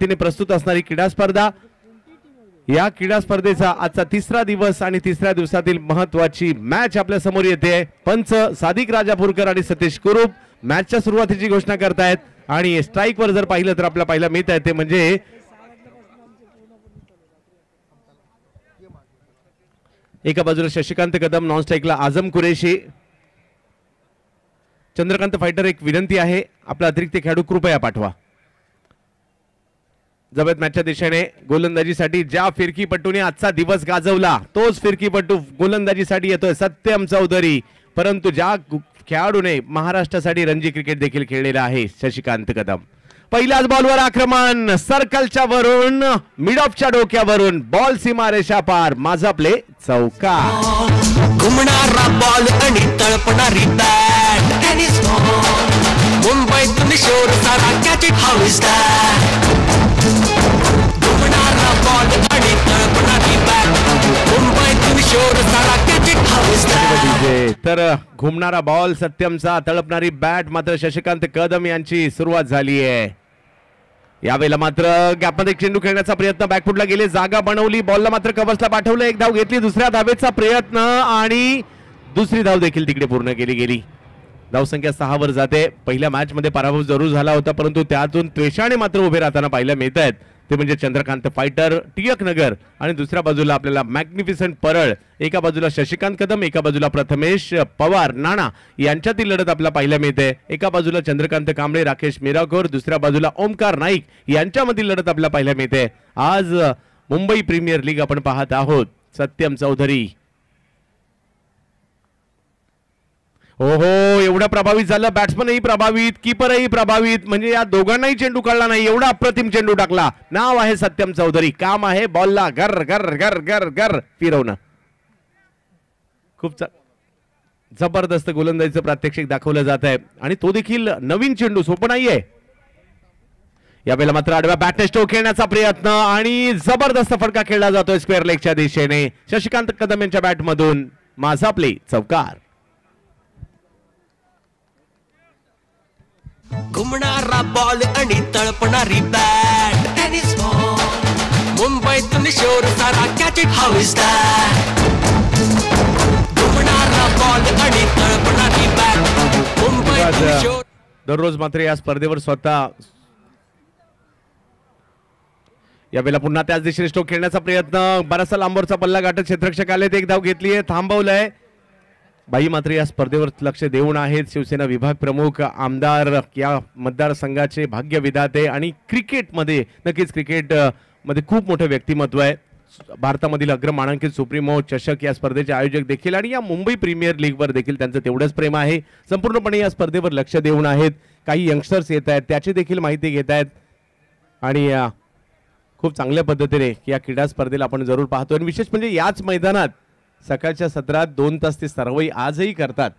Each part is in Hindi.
तिने प्रस्तुत असणारी क्रीडा स्पर्धा। या क्रीडा स्पर्धेचा आजचा तिसरा दिवस आणि तिसऱ्या दिवसातील महत्त्वाची मॅच आपल्या समोर येते। पंच सादिक राजापूरकर आणि सतीश कुरुप मॅचच्या सुरुवातीची घोषणा करतायत आणि स्ट्राइक वर जर पाहिलं तर आपल्याला पाहायला मिळत आहे ते म्हणजे एका बाजूला शशिकांत कदम, नॉन स्ट्राइकला आझम कुरेशी। चंद्रकांत फायटर एक विनंती आहे, आपला अतिरिक्त खेळाडू कृपया पाठवा। जबरदस्त मॅचच्या दिशेने गोलंदाजीसाठी ज्या फिरकीपटूने आजचा दिवस गाजवला तोच फिरकीपटू गोलंदाजीसाठी येतोय सत्यम चौधरी, परंतु ज्या खेळाडूने महाराष्ट्रासाठी रणजी क्रिकेट देखील खेळलेला आहे शशिकांत कदम। पहिल्याच बॉलवर आक्रमण, सर्कलच्या वरून मिड ऑफच्या डोक्यावरून बॉल सीमारेषा पार, माझा प्ले चौकार। घुमणारा बॉल आणि तळपणारी बॅट, टेनिस बॉल मुंबईतून शोर सारा catch it, how is that. घुमणारा बॉल आणि तळपणारी बॅट, मुंबईतून शोर सारा catch it, how is that. तर घुमणारा बॉल सत्यमचा, तळपणारी बॅट मात्र शशिकांत कदम यांची सुरुवात झाली आहे। यावेळेला मात्र गॅपमध्ये चेंडू खेळण्याचा प्रयत्न, बॅकफुटला गेले, जागा बनवली, बॉलला मात्र कव्हर्सला पाठवलं, एक धाव घेतली, दुसऱ्या धावेचा प्रयत्न आणि दुसरी धाव देखील तिकडे पूर्ण केली गेली। धावसंख्या 6 वर जाते। पहिल्या मॅच मध्ये पराभव जरूर झाला होता, परंतु त्यातून त्वेषाने मात्र उभे राहताना पाहायला मिळत आहेत ते म्हणजे चंद्रकांत फायटर, टिळक नगर आणि दुसऱ्या बाजूला आपल्याला मॅग्निफिसंट परळ। एका बाजूला शशिकांत कदम, एका बाजूला प्रथमेश पवार नाना यांच्यातील लढत आपल्याला पाहायला मिळते। एका बाजूला चंद्रकांत कांबळे, राकेश मिराकोर, दुसऱ्या बाजूला ओमकार नाईक यांच्यामधील लढत आपल्याला पाहायला मिळते। आज मुंबई प्रीमियर लीग आपण पाहत आहोत। सत्यम चौधरी ओहो, एवढा प्रभावित झालं, बॅट्समनही प्रभावित, कीपरही प्रभावित, म्हणजे या दोघांनाही चेंडू कळला नाही, एवढा अप्रतिम चेंडू टाकला। नाव आहे सत्यम चौधरी, काम आहे बॉलला गर गर गर गर गर फिरवणं। खूप जबरदस्त गोलंदाजीचं प्रात्यक्षिक दाखवलं जात आहे आणि तो देखील नवीन चेंडू, सोपं नाहीये। यावेळेला मात्र आडव्या बॅटने स्ट्रोक खेळण्याचा प्रयत्न आणि जबरदस्त फटका खेळला जातोय स्क्वेअर लेगच्या दिशेने शशिकांत कदम यांच्या बॅटमधून, माझा प्ले चौकार। घुमणारा बॉल आणि तळपणारी बॅट, टेनिस बॉल मुंबईतून शोर सारा catch it, how is that. घुमणारा बॉल आणि तळपणारी बॅट, मुंबईतून शोर। दररोज मात्र या स्पर्धेवर स्वतः यावेळेला पुन्हा त्याच दिशेने स्ट्रोक खेळण्याचा प्रयत्न, बराचसा लांबवरचा पल्ला गाठत क्षेत्ररक्षक आले, एक धाव घेतलीये, थांबवलंय। बाई मात्र या स्पर्धेवर लक्ष देऊन आहेत शिवसेना विभाग प्रमुख, आमदार, या मतदारसंघाचे भाग्य विधाते आणि क्रिकेटमध्ये नक्कीच क्रिकेटमध्ये खूप मोठं व्यक्तिमत्व आहे। भारतामधील अग्रमानांकित सुप्रीमो चषक या स्पर्धेचे आयोजक देखील आणि या मुंबई प्रीमियर लीगवर देखील त्यांचं तेवढंच प्रेम आहे, संपूर्णपणे या स्पर्धेवर लक्ष देऊन आहेत। काही यंगस्टर्स येत आहेत, त्याची देखील माहिती घेत आहेत आणि खूप चांगल्या पद्धतीने या क्रीडा स्पर्धेला आपण जरूर पाहतो। आणि विशेष म्हणजे याच मैदानात सकाळच्या सत्रात 2 तास ते सरावही आजही करतात,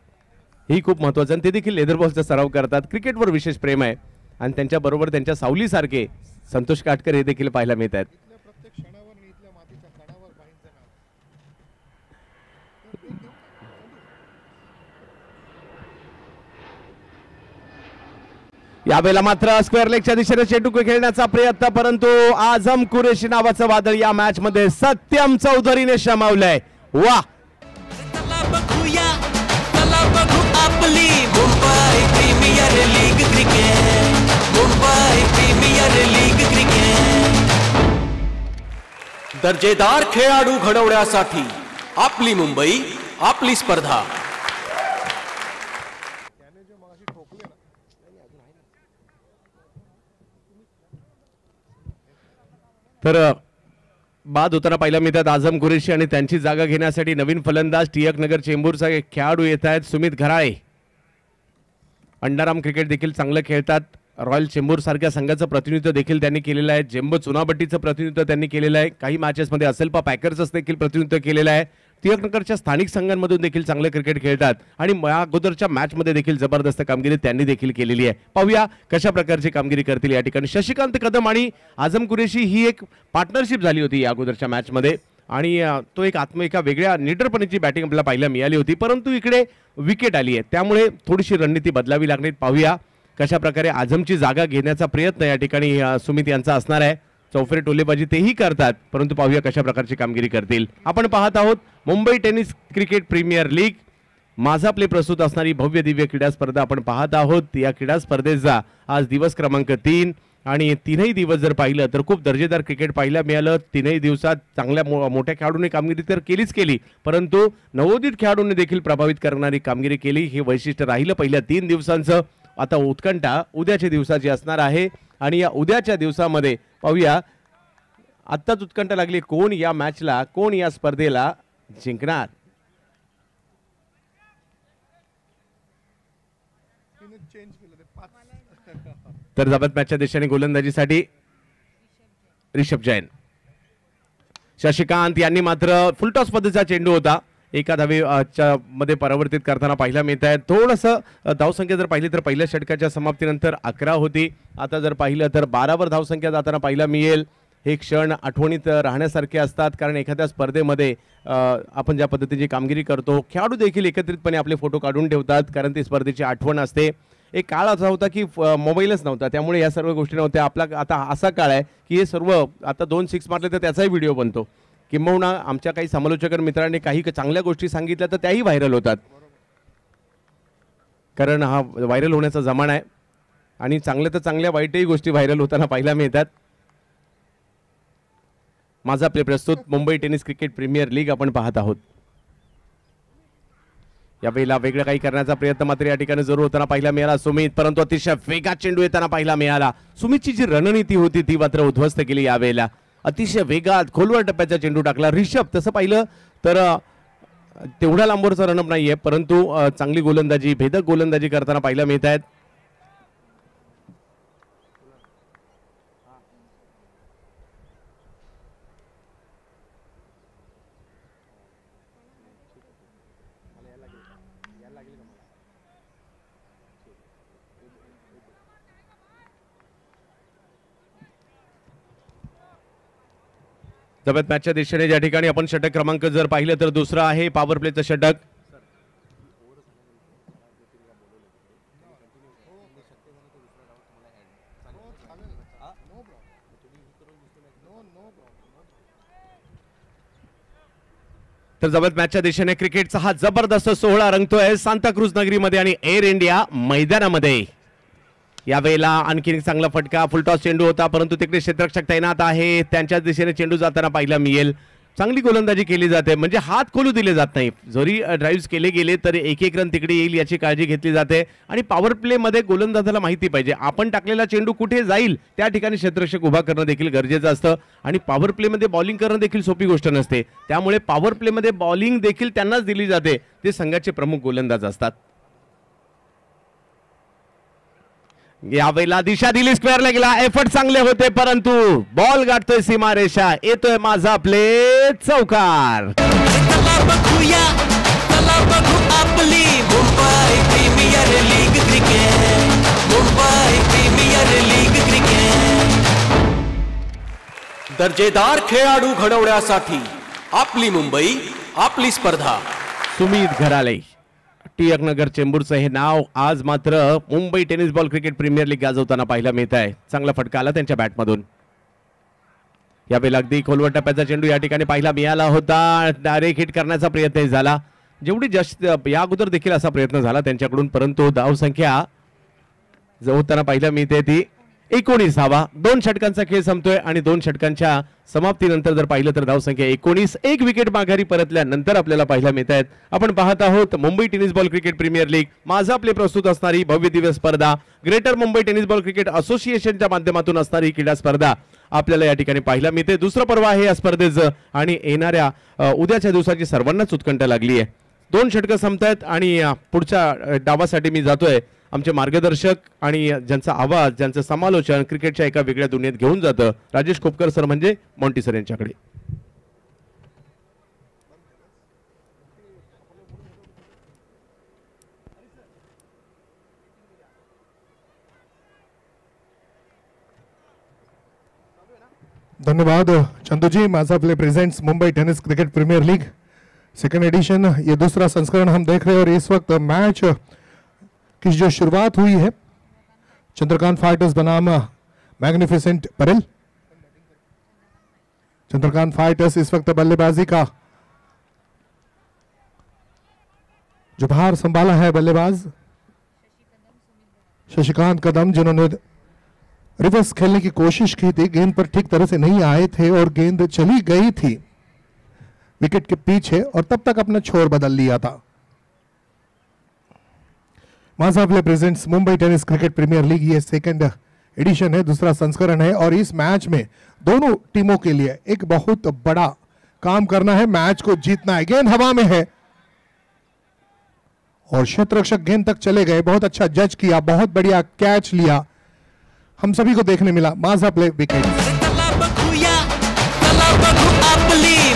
ही खूप महत्त्वाचं, आणि ते देखील लेदर बॉलचा सराव करतात। क्रिकेटवर विशेष प्रेम आहे आणि त्यांच्याबरोबर त्यांच्या सावलीसारखे संतोष काटकर हे देखील पाहायला मिळत आहेत। यावेळेला मात्र स्क्वेअर लेगच्या दिशेने चेंडू खेळण्याचा प्रयत्न, परंतु आझम कुरेशी नावाचं वादळ या मॅच मध्ये सत्यम चौधरीने शमावलंय। वाह, चला बघूया, चला बघू आपली Mumbai premier league cricket, Mumbai premier league cricket. दर्जेदार खेळाडू घडवण्यासाठी आपली मुंबई, आपली स्पर्धा। तर बाद होताना पाहिला मिळतात आझम कुरेशी आणि त्यांची जागा घेण्यासाठी नवीन फलंदाज टिळक नगर चेंबूरचा एक खेळाडू येत आहेत, सुमित घराळे। अंडाराम क्रिकेट देखील चांगलं खेळतात, रॉयल चेंबूर सारख्या संघाचं प्रतिनिधित्व देखील त्यांनी केलेलं आहे, जेम्बो चुनाभट्टीचं प्रतिनिधित्व त्यांनी केलेलं आहे, काही मॅचेसमध्ये असलपा पॅकर्सचं देखील प्रतिनिधित्व केलेलं आहे। टिळक नगरच्या स्थानिक संघांमधून देखील चांगले क्रिकेट खेळतात आणि या अगोदरच्या मॅचमध्ये देखील जबरदस्त कामगिरी त्यांनी देखील केलेली आहे। पाहूया कशा प्रकारची कामगिरी करतील या ठिकाणी। शशिकांत कदम आणि आझम कुरेशी ही एक पार्टनरशिप झाली होती या अगोदरच्या मॅचमध्ये आणि तो एक एका वेगळ्या निडरपणाची बॅटिंग आपल्याला पाहायला मिळाली होती, परंतु इकडे विकेट आली आहे, त्यामुळे थोडीशी रणनीती बदलावी लागणार। पाहूया कशा प्रकारे आझमची जागा घेण्याचा प्रयत्न या ठिकाणी सुमित यांचा असणार आहे. चौफेर टोलेबाजी तेही करतात, परंतु पाहूया कशा प्रकारची कामगिरी करतील. आपण पाहत आहोत Mumbai tennis cricket premier league माझा प्ले प्रस्तुत असणारी भव्य दिव्य क्रीडा स्पर्धा आपण पाहत आहोत. या क्रीडा स्पर्धेचा आज दिवस क्रमांक 3 आणि तीनही दिवस जर पाहिलं तर खूप दर्जेदार क्रिकेट पाहायला मिळालं. तीनही दिवसात चांगल्या मोठ्या खेळाडूंनी कामगिरी तर केलीच केली, परंतु नवोदित खेळाडूंनी देखील प्रभावित करणारी कामगिरी केली. हे वैशिष्ट्य राहिलं पहिल्या 3 दिवसांचं. आता उत्कंठा उद्याच्या दिवसाची असणार आहे आणि या उद्याच्या दिवसामध्ये पाहूया आत्ताच उत्कंठा लागली कोण या मॅचला, कोण या स्पर्धेला जिंकणार. तर जबत मॅचच्या दिशेने गोलंदाजीसाठी रिषभ जैन. शशिकांत यांनी मात्र फुलटॉस पद्धतीचा चेंडू होता, एका धावेच्या मध्ये परावर्तित करताना पाहायला मिळत आहे. थोडंसं धावसंख्या जर पाहिली तर पहिल्या षटकाच्या समाप्तीनंतर 11 होती, आता जर पाहिलं तर 12वर धावसंख्या जाताना पाहायला मिळेल. हे क्षण आठवणीत राहण्यासारखे असतात, कारण एखाद्या स्पर्धेमध्ये आपण ज्या पद्धतीची कामगिरी करतो खेळाडू देखील एकत्रितपणे आपले फोटो काढून ठेवतात, कारण ती स्पर्धेची आठवण असते. एक काळ असा होता की मोबाईलच नव्हता, त्यामुळे या सर्व गोष्टी नव्हत्या. आपला आता असा काळ आहे की हे सर्व आता 2 6 मारले तर त्याचाही व्हिडिओ बनतो, किंबहुना आमच्या काही समालोचक मित्रांनी काही चांगल्या गोष्टी सांगितल्या तर त्याही व्हायरल होतात, कारण हा व्हायरल होण्याचा जमाना आहे आणि चांगल्या तर चांगल्या वाईटही गोष्टी व्हायरल होताना पाहायला मिळतात. माझा प्ले प्रस्तुत Mumbai tennis cricket premier league आपण पाहत आहोत. यावेळेला वेगळं काही करण्याचा प्रयत्न मात्र या ठिकाणी जरूर होताना पाहायला मिळाला सुमित, परंतु अतिशय वेगात चेंडू येताना पाहायला मिळाला. सुमितची जी रणनीती होती ती मात्र उद्ध्वस्त केली. यावेळेला अतिशय वेगात खोलवर टप्प्याचा चेंडू टाकला रिषभ. तसं पाहिलं तर तेवढा लांबवरचा रनअप नाहीये, परंतु चांगली गोलंदाजी, भेदक गोलंदाजी करताना पाहायला मिळत आहेत. जबत मॅचच्या दिशेने ज्या ठिकाणी आपण षटक क्रमांक जर पाहिलं तर दुसरं आहे पॉवर प्लेचं षटक. तर जबत मॅचच्या दिशेने क्रिकेटचा हा जबरदस्त सोहळा रंगतोय सांताक्रूज नगरीमध्ये आणि एअर इंडिया मैदानामध्ये. यावेळेला आणखी एक चांगला फटका, फुलटॉस चेंडू होता, परंतु तिकडे क्षेत्ररक्षक तैनात आहे, त्यांच्याच दिशेने चेंडू जाताना पाहायला मिळेल. चांगली गोलंदाजी केली जाते, म्हणजे हात खोलू दिले जात नाही. जरी ड्राईव्ह केले गेले तरी एक रन तिकडे येईल याची काळजी घेतली जाते. आणि पॉवर प्ले मध्ये गोलंदाजाला माहिती पाहिजे आपण टाकलेला चेंडू कुठे जाईल, त्या ठिकाणी क्षेत्ररक्षक उभा करणं देखील गरजेचं असतं. आणि पॉवर प्ले मध्ये बॉलिंग करणं देखील सोपी गोष्ट नसते, त्यामुळे पॉवर प्ले मध्ये बॉलिंग देखील त्यांनाच दिली जाते, ते संघाचे प्रमुख गोलंदाज असतात. यावेळेला दिशा दिली, स्क्वेअरला गेला, एफर्ट चांगले होते, परंतु बॉल गाठतोय सीमारेषा, येतोय माझा प्ले चौकार. चला बघूया, चला बघू आपली Mumbai premier league cricket, Mumbai premier league cricket. दर्जेदार खेळाडू घडवण्यासाठी आपली मुंबई, आपली स्पर्धा. सुमित घराले, टिळक नगर चेंबूरचं हे नाव आज मात्र Mumbai tennis ball cricket premier league गाजवताना पाहायला मिळत आहे. चांगला फटका आला त्यांच्या बॅटमधून. यावेळेला अगदी खोलवर टप्प्याचा चेंडू या ठिकाणी पाहायला मिळाला होता, डायरेक्ट हिट करण्याचा प्रयत्न झाला. जेवढी जास्त या अगोदर देखील असा प्रयत्न झाला त्यांच्याकडून, परंतु धावसंख्या जो होताना पाहायला मिळते ती 19. 2 षटकांचा खेळ संपतोय आणि 2 षटकांच्या समाप्तीनंतर जर पाहिलं तर धावसंख्या 19. 1 विकेट माघारी परतल्यानंतर आपल्याला पाहायला मिळत आहेत. आपण पाहत आहोत Mumbai tennis ball cricket premier league माझा प्ले प्रस्तुत असणारी भव्य दिव्य स्पर्धा. Greater Mumbai tennis ball cricket असोसिएशनच्या माध्यमातून असणारी क्रीडा स्पर्धा आपल्याला या ठिकाणी पाहायला मिळते. दुसरं पर्व आहे या स्पर्धेचं आणि येणाऱ्या उद्याच्या दिवसाची सर्वांनाच उत्कंठा लागली आहे. 2 षटकं संपतायत आणि पुढच्या डावासाठी मी जातोय. आमचे मार्गदर्शक आणि ज्यांचा आवाज, ज्यांचं समालोचन क्रिकेटच्या एका वेगळ्या दुनियेत घेऊन जातं, राजेश खोपकर सर म्हणजे मॉन्टी सर यांच्याकडे. धन्यवाद चंदू जी. माझा play presents Mumbai tennis cricket premier league second addition, ये दूसरा संस्करण हम देख रहे हैं और इस वक्त मैच की जो शुरुआत हुई है चंद्रकांत फाइटर्स बनाम मैग्निफिसेंट परेल। चंद्रकांत फाइटर्स इस वक्त बल्लेबाजी का जो भार संभाला है बल्लेबाज शशिकांत कदम, जिन्होंने रिवर्स खेलने की कोशिश की थी, गेंद पर ठीक तरह से नहीं आए थे और गेंद चली गई थी विकेट के पीछे और तब तक अपना छोर बदल लिया था। मासा play presents Mumbai tennis cricket premier league, ये सेकंड एडिशन है, दूसरा संस्करण है और इस मैच में दोनों टीमों के लिए एक बहुत बड़ा काम करना है, मैच को जीतना है। गेंद हवा में है और क्षेत्ररक्षक गेंद तक चले गए, बहुत अच्छा जज किया, बहुत बढ़िया कैच लिया, हम सभी को देखने मिला। Majha play wicket.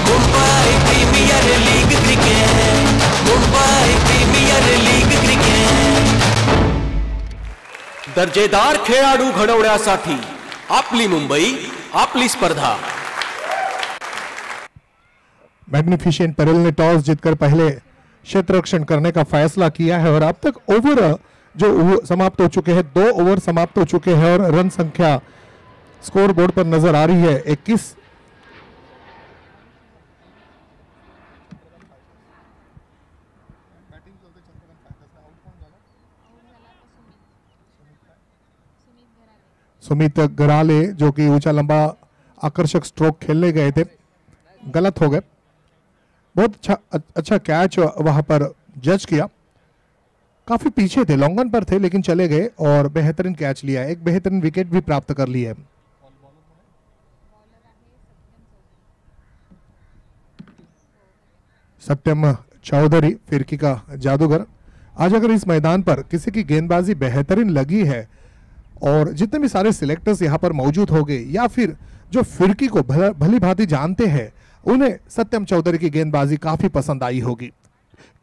Mumbai premier league cricket, Mumbai premier league cricket. दर्जेदार खेळाडू घडवण्यासाठी आपली मुंबई, आपली स्पर्धा। मैग्निफिसेंट परेल ने टॉस जीतकर पहले क्षेत्ररक्षण करने का फैसला किया है और अब तक ओवर जो समाप्त हो चुके हैं, 2 ओवर समाप्त हो चुके हैं और रन संख्या स्कोर बोर्ड पर नजर आ रही है 21। सुमित गराले जो कि ऊंचा लंबा आकर्षक स्ट्रोक खेलने गए थे, गलत हो गए। बहुत अच्छा कैच वहां पर जज किया, काफी पीछे थे, लॉन्ग ऑन पर थे लेकिन चले गए और बेहतरीन कैच लिया, एक बेहतरीन विकेट भी प्राप्त कर ली है। सत्यम चौधरी फिरकी का जादूगर। आज अगर इस मैदान पर किसी की गेंदबाजी बेहतरीन लगी है और जितने भी सारे सिलेक्टर्स यहाँ पर मौजूद हो गए या फिर जो फिरकी को भली भांति जानते हैं, उन्हें सत्यम चौधरी की गेंदबाजी काफी पसंद आई होगी।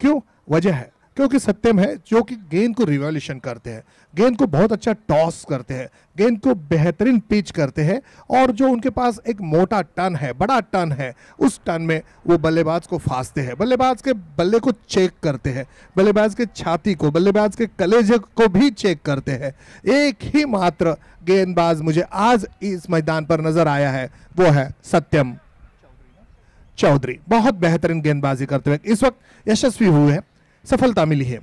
क्यों? वजह है क्योंकि सत्यम है जो कि गेंद को रिवॉल्यूशन करते हैं, गेंद को बहुत अच्छा टॉस करते हैं, गेंद को बेहतरीन पिच करते हैं और जो उनके पास एक मोटा टन है, बड़ा टन है, उस टन में वो बल्लेबाज को फांसते हैं, बल्लेबाज के बल्ले को चेक करते हैं, बल्लेबाज के छाती को, बल्लेबाज के कलेजे को भी चेक करते हैं। एक ही मात्र गेंदबाज मुझे आज इस मैदान पर नजर आया है, वो है सत्यम चौधरी। बहुत बेहतरीन गेंदबाजी करते हुए इस वक्त यशस्वी हुए हैं, सफलता मिली है।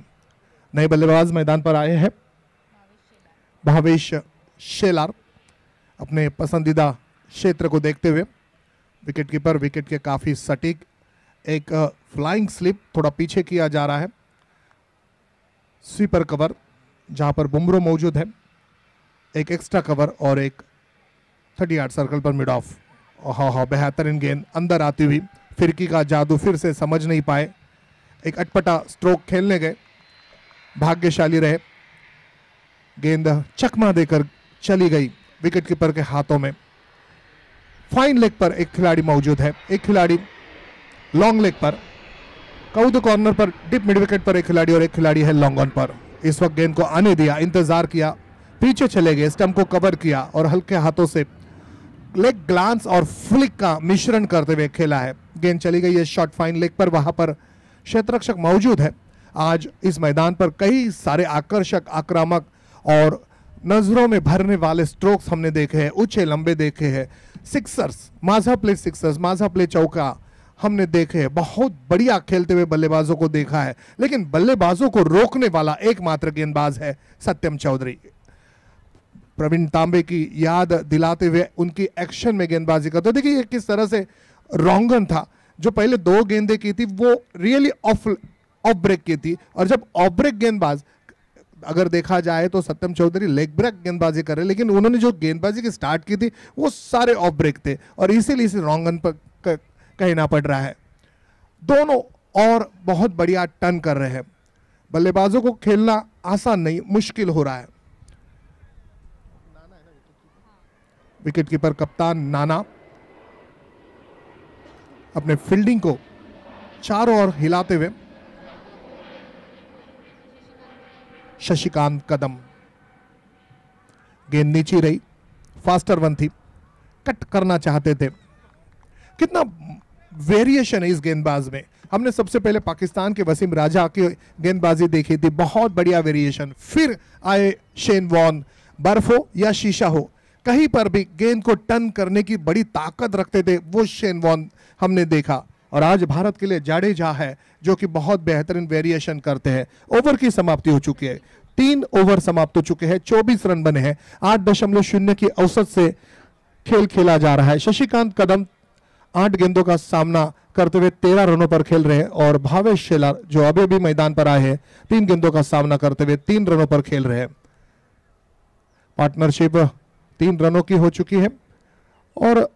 नए बल्लेबाज मैदान पर आए हैं, भावेश शेलार अपने पसंदीदा क्षेत्र को देखते हुए। विकेट कीपर विकेट के काफी सटीक, एक फ्लाइंग स्लिप थोड़ा पीछे किया जा रहा है, स्वीपर कवर जहां पर बुमरो मौजूद है, एक एक्स्ट्रा कवर और एक 30 यार्ड सर्कल पर मिड ऑफ। हाँ, बेहतरीन गेंद अंदर आती हुई, फिरकी का जादू फिर से समझ नहीं पाए, एक अटपटा स्ट्रोक खेलने गए, भाग्यशाली रहे, गेंद चकमा देकर चली गई विकेट कीपर के हाथों में। फाइन लेग पर एक खिलाड़ी मौजूद है, एक खिलाड़ी लॉन्ग लेग पर, काउद कॉर्नर पर डिप मिड विकेट पर एक खिलाड़ी और एक खिलाड़ी है लॉन्ग ऑन पर। इस वक्त गेंद को आने दिया, इंतजार किया, पीछे चले गए, स्टंप को कवर किया और हल्के हाथों से लेग ग्लांस और फ्लिक का मिश्रण करते हुए खेला है। गेंद चली गई है शॉर्ट फाइन लेग पर, वहां पर क्षेत्ररक्षक मौजूद है। आज इस मैदान पर कई सारे आकर्षक, आक्रामक और नजरों में भरने वाले स्ट्रोक्स हमने देखे हैं, ऊंचे लंबे देखे हैं, सिक्सर्स, माझा प्ले सिक्सर्स, माझा प्ले चौका हमने देखे हैं, बहुत बढ़िया खेलते हुए बल्लेबाजों को देखा है, लेकिन बल्लेबाजों को रोकने वाला एकमात्र गेंदबाज है सत्यम चौधरी। प्रवीण तांबे की याद दिलाते हुए उनकी एक्शन में गेंदबाजी करते, देखिए किस तरह से रोंगन था, जो पहले 2 गेंदें की थी वो रियली ऑफ ब्रेक की थी, और जब ऑफ ब्रेक गेंदबाज अगर देखा जाए तो सत्यम चौधरी लेग ब्रेक गेंदबाजी कर रहे, लेकिन उन्होंने जो गेंदबाजी की स्टार्ट की थी वो सारे ऑफ ब्रेक थे और इसीलिए इसे रोंगन पर कहना पड़ रहा है। दोनों और बहुत बढ़िया टर्न कर रहे हैं, बल्लेबाजों को खेलना आसान नहीं, मुश्किल हो रहा है। विकेट कीपर कप्तान नाना अपने फील्डिंग को चारों ओर हिलाते हुए, शशिकांत कदम, गेंद नीचे रही, फास्टर वन थी, कट करना चाहते थे। कितना वेरिएशन है इस गेंदबाज में। हमने सबसे पहले पाकिस्तान के वसीम राजा की गेंदबाजी देखी थी, बहुत बढ़िया वेरिएशन। फिर आए शेन वॉन, बर्फ हो या शीशा हो, कहीं पर भी गेंद को टर्न करने की बड़ी ताकत रखते थे वो शेन वॉर्न हमने देखा। और आज भारत के लिए जाडेजा है जो कि बहुत बेहतरीन वेरिएशन करते हैं। ओवर की समाप्ति हो चुकी है, 3 ओवर समाप्त हो चुके हैं, 24 रन बने हैं, 8.0 की औसत से खेल खेला जा रहा है। शशिकांत कदम 8 गेंदों का सामना करते हुए 13 रनों पर खेल रहे हैं और भावेश शेलार जो अभी भी मैदान पर आए हैं 3 गेंदों का सामना करते हुए 3 रनों पर खेल रहे हैं। पार्टनरशिप 3 रनों की हो चुकी है और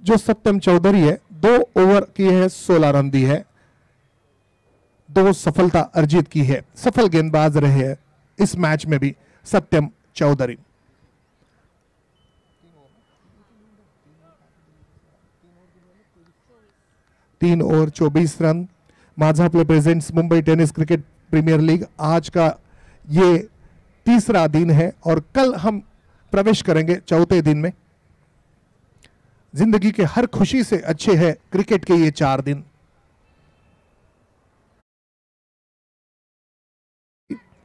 जो सत्यम चौधरी है 2 ओवर की है, 16 रन दी है, 2 सफलता अर्जित की है। सफल गेंदबाज रहे हैं इस मैच में भी सत्यम चौधरी। तीन ओवर 24 रन। माझापले presents Mumbai tennis cricket premier league आज का ये तीसरा दिन है और कल हम प्रवेश करेंगे चौथे दिन में। जिंदगी के हर खुशी से अच्छे हैं क्रिकेट के ये 4 दिन।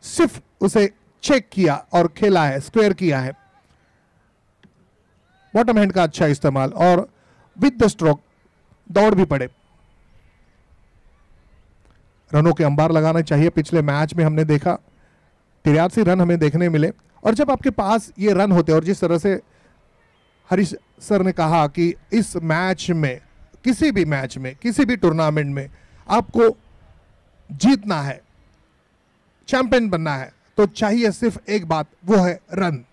सिर्फ उसे चेक किया और खेला है, स्क्वायर किया है, बॉटम हैंड का अच्छा इस्तेमाल और विद द स्ट्रोक दौड़ भी पड़े। रनों के अंबार लगाना चाहिए। पिछले मैच में हमने देखा 83 रन हमें देखने मिले और जब आपके पास ये रन होते और जिस तरह से हरीश सर ने कहा कि इस मैच में, किसी भी मैच में, किसी भी टूर्नामेंट में आपको जीतना है, चैंपियन बनना है, तो चाहिए सिर्फ एक बात, वो है रन।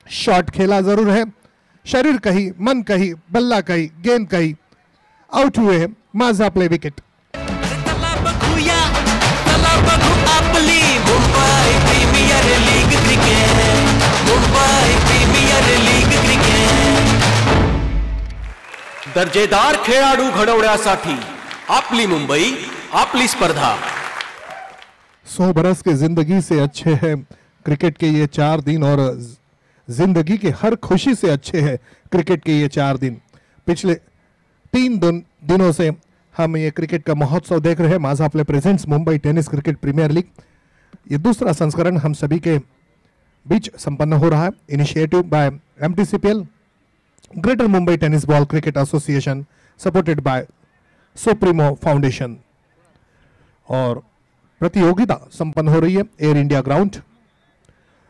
शॉट खेला जरूर है, शरीर कहीं, मन कहीं, बल्ला कहीं, गेंद कहीं, आउट हुए हैं माझापले विकेट। चला बघूया, चला बघू आपली Mumbai premier league cricket, Mumbai premier league cricket. दर्जेदार खेळाडू घडवण्यासाठी आपली मुंबई, आपली स्पर्धा। 100 बरस की जिंदगी से अच्छे हैं क्रिकेट के ये 4 दिन और जिंदगी की हर खुशी से अच्छे हैं क्रिकेट के ये 4 दिन। पिछले 3 दिनों से हम ये क्रिकेट का महोत्सव देख रहे हैं। माझापले presents Mumbai tennis cricket premier league, ये दूसरा संस्करण हम सभी के बीच संपन्न हो रहा है। Initiative by MTCPL, greater Mumbai tennis ball cricket association, supported by supremo foundation. और प्रतियोगिता संपन्न हो रही है एयर इंडिया ग्राउंड।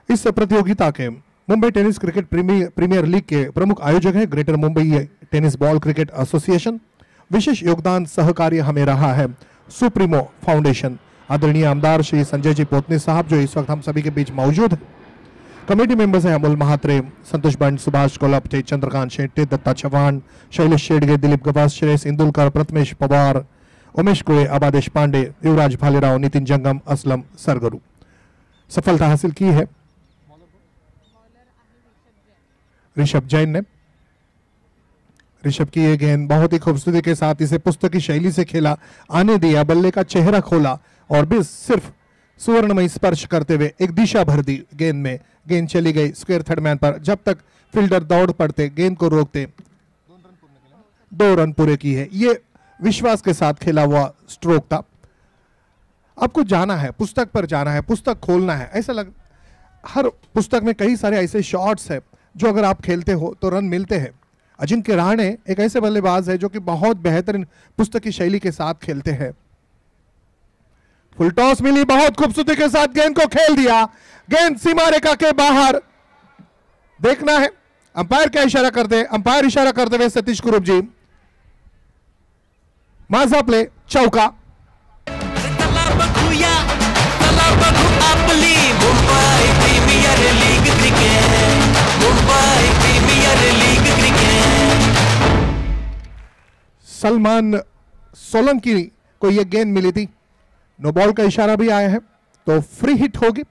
इस प्रतियोगिता के Mumbai tennis cricket premier league के प्रमुख आयोजक हैं greater Mumbai tennis ball cricket association. विशेष योगदान सहकार्य हमें रहा है सुप्रीमो फाउंडेशन। आदरणीय आमदार श्री संजय जी पोतनी साहब जो इस वक्त हम सभी के बीच मौजूद हैं। कमेटी मेंबर्स हैं अमोल महात्रे, संतोष बंड, सुभाष कोल्हापटे, चंद्रकांत शेट्टी, दत्ता चव्हाण, शैलेश शेडगे, दिलीप गवास, श्रेयस इंदुलकर, प्रथमेश पवार, उमेश कुळे, आबा देशपांडे, युवराज भालेराव, नितिन जंगम, असलम सरगरू। सफलता हासिल की है ऋषभ जैन ने। ऋषभ की ये गेंद बहुत ही खूबसूरती के साथ इसे पुस्तकी शैली से खेला, आने दिया, बल्ले का चेहरा खोला और भी सिर्फ सुवर्णमय स्पर्श करते हुए एक दिशा भर दी गेंद में। गेंद चली गई स्क्वायर थर्ड मैन पर। जब तक फील्डर दौड़ पड़ते, गेंद को रोकते, 2 रन पूरे की है। ये विश्वास के साथ खेला हुआ स्ट्रोक था। आपको जाना है, पुस्तक पर जाना है, पुस्तक खोलना है। ऐसा लग, हर पुस्तक में कई सारे ऐसे शॉट्स है जो अगर आप खेलते हो तो रन मिलते हैं। अजिंक्य रहाणे एक ऐसे बल्लेबाज है जो कि बहुत बेहतरीन पुस्तकी शैली के साथ खेलते हैं। फुल टॉस मिली, बहुत खूबसूरती के साथ गेंद को खेल दिया, गेंद सीमा रेखा के बाहर। देखना है अंपायर क्या इशारा करते हैं। अंपायर इशारा करते हुए सतीश कुरूप जी। माझापले चौका। चला बघूया, चला बघू आपली Mumbai premier league cricket, Mumbai premier league cricket. Salman Solanki को यह गेंद मिली थी, नो बॉल का इशारा भी आया है तो फ्री हिट होगी।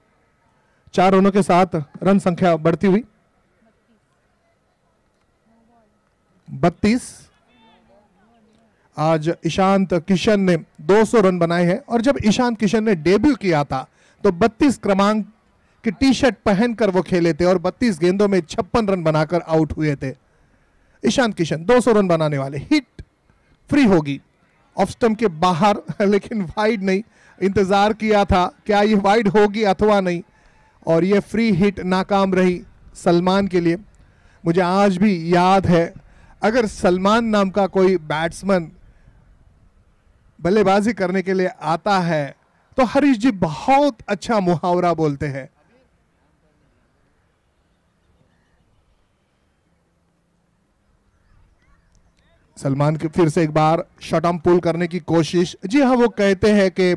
4 रनों के साथ रन संख्या बढ़ती हुई 32। आज ईशांत किशन ने 200 रन बनाए हैं और जब ईशांत किशन ने डेब्यू किया था तो 32 क्रमांक की टी-शर्ट पहनकर वो खेले थे और 32 गेंदों में 56 रन बनाकर आउट हुए थे। ईशांत किशन 200 रन बनाने वाले। हिट फ्री होगी ऑफ स्टंप के बाहर, लेकिन वाइड नहीं, इंतजार किया था क्या ये वाइड होगी अथवा नहीं, और ये फ्री हिट नाकाम रही सलमान के लिए। मुझे आज भी याद है, अगर सलमान नाम का कोई बैट्समैन बल्लेबाजी करने के लिए आता है तो हरीश जी बहुत अच्छा मुहावरा बोलते हैं। सलमान की फिर से एक बार शॉट आर्म पुल करने की कोशिश। जी हाँ, वो कहते हैं कि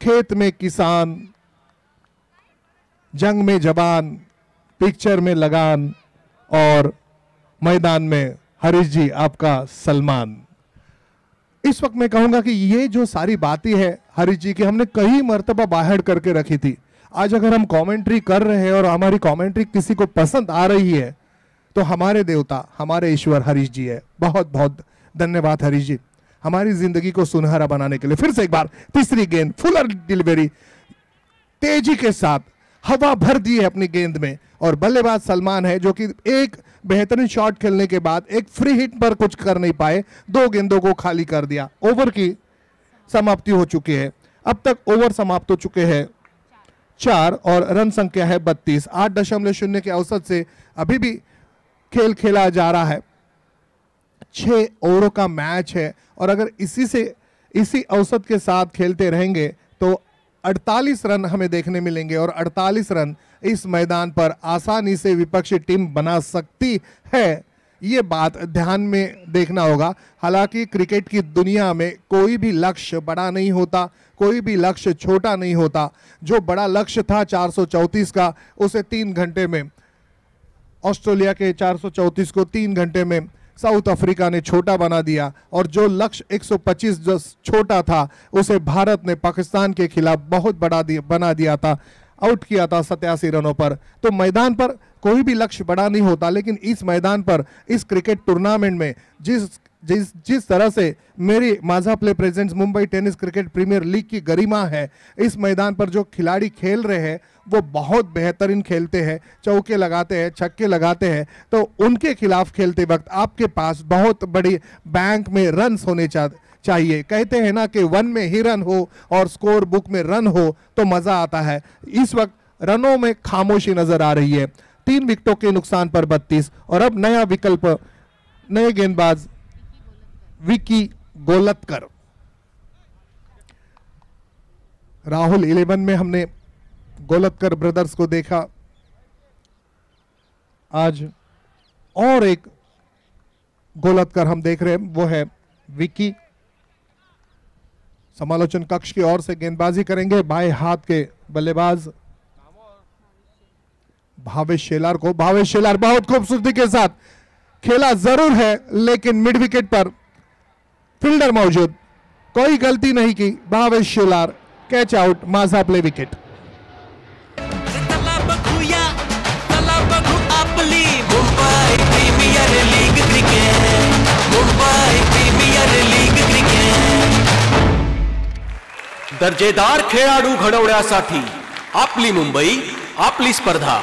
खेत में किसान, जंग में जवान, पिक्चर में लगान और मैदान में हरीश जी आपका सलमान। इस वक्त मैं कहूंगा कि ये जो सारी बातें हैं हरीश जी की, हमने कई मर्तबा बाहर करके रखी थी। आज अगर हम कमेंट्री कर रहे हैं और हमारी कमेंट्री किसी को पसंद आ रही है तो हमारे देवता, हमारे ईश्वर हरीश जी है। बहुत बहुत धन्यवाद हरीश जी, हमारी जिंदगी को सुनहरा बनाने के लिए। फिर से एक बार तीसरी गेंद, फुलर डिलीवरी, तेजी के साथ हवा भर दी है अपनी गेंद में, और बल्लेबाज सलमान है जो कि एक बेहतरीन शॉट खेलने के बाद एक फ्री हिट पर कुछ कर नहीं पाए, 2 गेंदों को खाली कर दिया। ओवर की समाप्ति हो चुकी है। अब तक ओवर समाप्त हो चुके हैं 4 और रन संख्या है 32। 8.0 के औसत से अभी भी खेल खेला जा रहा है। 6 ओवरों का मैच है और अगर इसी औसत के साथ खेलते रहेंगे तो 48 रन हमें देखने मिलेंगे, और 48 रन इस मैदान पर आसानी से विपक्षी टीम बना सकती है। ये बात ध्यान में देखना होगा। हालांकि क्रिकेट की दुनिया में कोई भी लक्ष्य बड़ा नहीं होता, कोई भी लक्ष्य छोटा नहीं होता। जो बड़ा लक्ष्य था 434 का, उसे 3 घंटे में, ऑस्ट्रेलिया के 434 को 3 घंटे में साउथ अफ्रीका ने छोटा बना दिया, और जो लक्ष्य 125 जो छोटा था उसे भारत ने पाकिस्तान के खिलाफ बहुत बड़ा बना दिया था, आउट किया था 87 रनों पर। तो मैदान पर कोई भी लक्ष्य बड़ा नहीं होता, लेकिन इस मैदान पर, इस क्रिकेट टूर्नामेंट में जिस तरह से मेरी माझा play presents Mumbai tennis cricket premier league की गरिमा है, इस मैदान पर जो खिलाड़ी खेल रहे हैं वो बहुत बेहतरीन खेलते हैं, चौके लगाते हैं, छक्के लगाते हैं। तो उनके खिलाफ खेलते वक्त आपके पास बहुत बड़ी बैंक में रन्स होने चाहिए। कहते हैं ना कि 1 में ही रन हो और स्कोर बुक में रन हो तो मजा आता है। इस वक्त रनों में खामोशी नजर आ रही है। 3 विकेटों के नुकसान पर 32, और अब नया विकल्प, नए गेंदबाज विकी गोलतकर। राहुल 11 में हमने गोलतकर ब्रदर्स को देखा, आज और एक गोलतकर हम देख रहे हैं, वो है विकी। समालोचन कक्ष की ओर से गेंदबाजी करेंगे बाएं हाथ के बल्लेबाज भावेश शेलार को। भावेश शेलार बहुत खूबसूरती के साथ खेला जरूर है, लेकिन मिड विकेट पर फील्डर मौजूद, कोई गलती नहीं की। भावेश शेलार कैच आउट, माझा प्ले विकेट। चला बघूया, चला बघू आपली Mumbai premier league cricket, Mumbai premier league cricket. दर्जेदार खेळाडू घडवण्यासाठी आपली मुंबई, आपली स्पर्धा।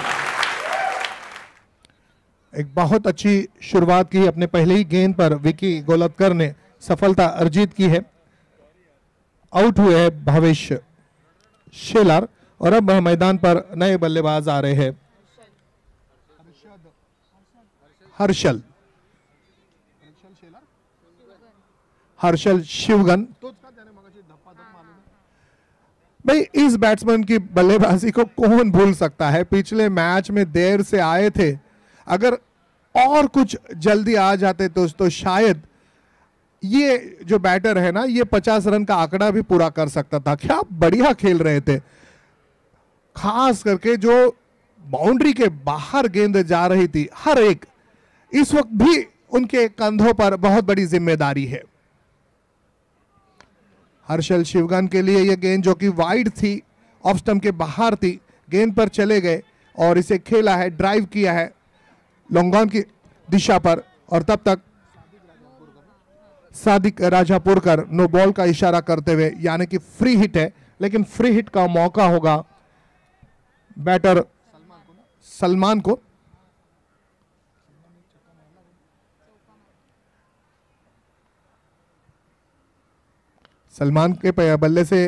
एक बहुत अच्छी शुरुआत की अपने पहले ही गेंद पर विकी गोलतकर ने सफलता अर्जित की है। आउट हुए हैं भावेश शेलार, और अब मैदान पर नए बल्लेबाज आ रहे हैं। हर्षल शिवगन। भाई, इस बैट्समैन की बल्लेबाजी को कौन भूल सकता है। पिछले मैच में देर से आए थे, अगर और कुछ जल्दी आ जाते तो शायद ये जो बैटर है ना, ये 50 रन का आंकड़ा भी पूरा कर सकता था। क्या बढ़िया खेल रहे थे, खास करके जो बाउंड्री के बाहर गेंद जा रही थी हर एक, इस वक्त भी उनके कंधों पर बहुत बड़ी जिम्मेदारी है। हर्षल शिवगन के लिए यह गेंद जो कि वाइड थी, ऑफ स्टंप के बाहर थी, गेंद पर चले गए और इसे खेला है, ड्राइव किया है लॉन्ग ऑन की दिशा पर, और तब तक सादिक राजापुरकर नो बॉल का इशारा करते हुए, यानी कि फ्री हिट है, लेकिन फ्री हिट का मौका होगा बैटर सलमान को। सलमान के बल्ले से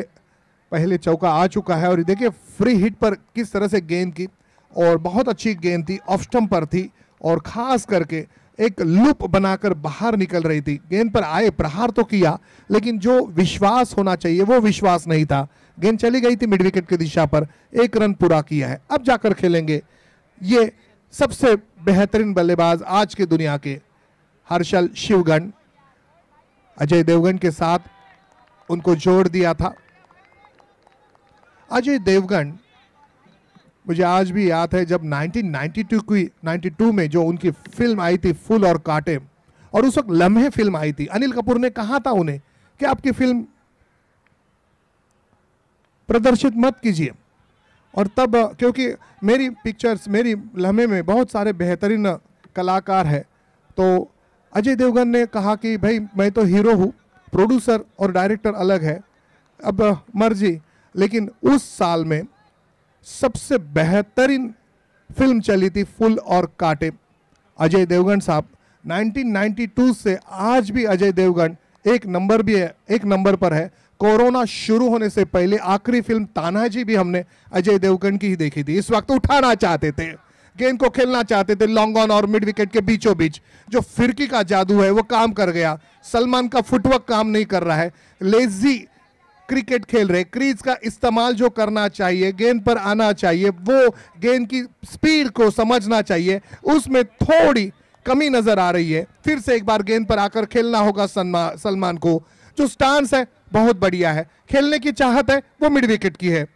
पहले चौका आ चुका है। और देखिए फ्री हिट पर किस तरह से गेंद की, और बहुत अच्छी गेंद थी, ऑफ स्टंप पर थी और खास करके एक लूप बनाकर बाहर निकल रही थी। गेंद पर आए, प्रहार तो किया, लेकिन जो विश्वास होना चाहिए वो विश्वास नहीं था। गेंद चली गई थी मिड विकेट की दिशा पर, 1 रन पूरा किया है। अब जाकर खेलेंगे ये सबसे बेहतरीन बल्लेबाज आज के दुनिया के हर्षल शिवगन। अजय देवगन के साथ उनको जोड़ दिया था। अजय देवगन मुझे आज भी याद है जब 1992 में जो उनकी फिल्म आई थी फूल और कांटे, और उस वक्त लम्हे फिल्म आई थी। अनिल कपूर ने कहा था उन्हें कि आपकी फिल्म प्रदर्शित मत कीजिए, और तब क्योंकि मेरी पिक्चर्स, मेरी लम्हे में बहुत सारे बेहतरीन कलाकार हैं, तो अजय देवगन ने कहा कि भाई मैं तो हीरो हूँ, प्रोड्यूसर और डायरेक्टर अलग है, अब मर्जी। लेकिन उस साल में सबसे बेहतरीन फिल्म चली थी फूल और कांटे। अजय देवगन साहब 1992 से आज भी अजय देवगन एक नंबर पर है। कोरोना शुरू होने से पहले आखिरी फिल्म तानाजी भी हमने अजय देवगन की ही देखी थी। इस वक्त उठाना चाहते थे, गेंद को खेलना चाहते थे लॉन्ग ऑन और मिड विकेट के बीचों बीच। जो फिरकी का जादू है वो काम कर गया। सलमान का फुटवर्क काम नहीं कर रहा है, लेजी क्रिकेट खेल रहे। क्रीज का इस्तेमाल जो करना चाहिए, गेंद पर आना चाहिए, वो गेंद की स्पीड को समझना चाहिए, उसमें थोड़ी कमी नजर आ रही है। फिर से एक बार गेंद पर आकर खेलना होगा सलमान को। जो स्टांस है बहुत बढ़िया है, खेलने की चाहत है वो मिड विकेट की है,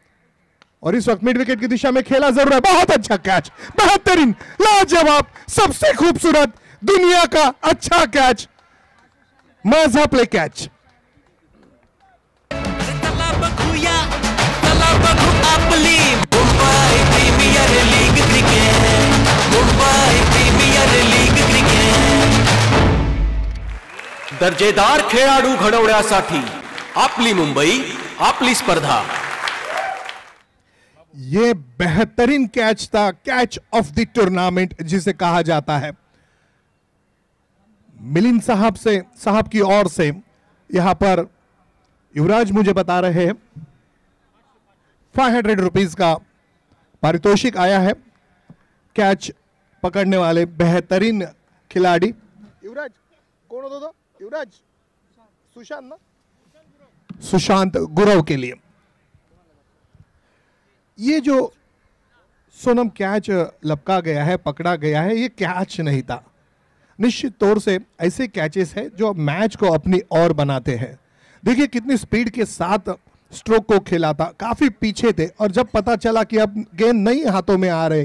और इस वक्त मिड विकेट की दिशा में खेला जरूर है। बहुत अच्छा कैच, बेहतरीन, लाजवाब, सबसे खूबसूरत, दुनिया का अच्छा कैच, मजा प्ले कैच। आपली Mumbai premier league cricket, Mumbai premier league cricket. दर्जेदार खेळाडू घडवण्यासाठी आपली मुंबई, आपली स्पर्धा। ये बेहतरीन कैच था, कैच ऑफ द टूर्नामेंट जिसे कहा जाता है। मिलिंद साहब की ओर से यहां पर युवराज मुझे बता रहे हैं 500 रुपीज का पारितोषिक आया है कैच पकड़ने वाले बेहतरीन खिलाड़ी। युवराज कौन होता था? युवराज सुशांत ना, सुशांत गुरव के लिए। ये जो सोनम कैच लपका गया है, पकड़ा गया है, ये कैच नहीं था। निश्चित तौर से ऐसे कैचेस है जो मैच को अपनी ओर बनाते हैं। देखिए कितनी स्पीड के साथ स्ट्रोक को खेला था, काफी पीछे थे, और जब पता चला कि अब गेंद नहीं हाथों में आ रहे,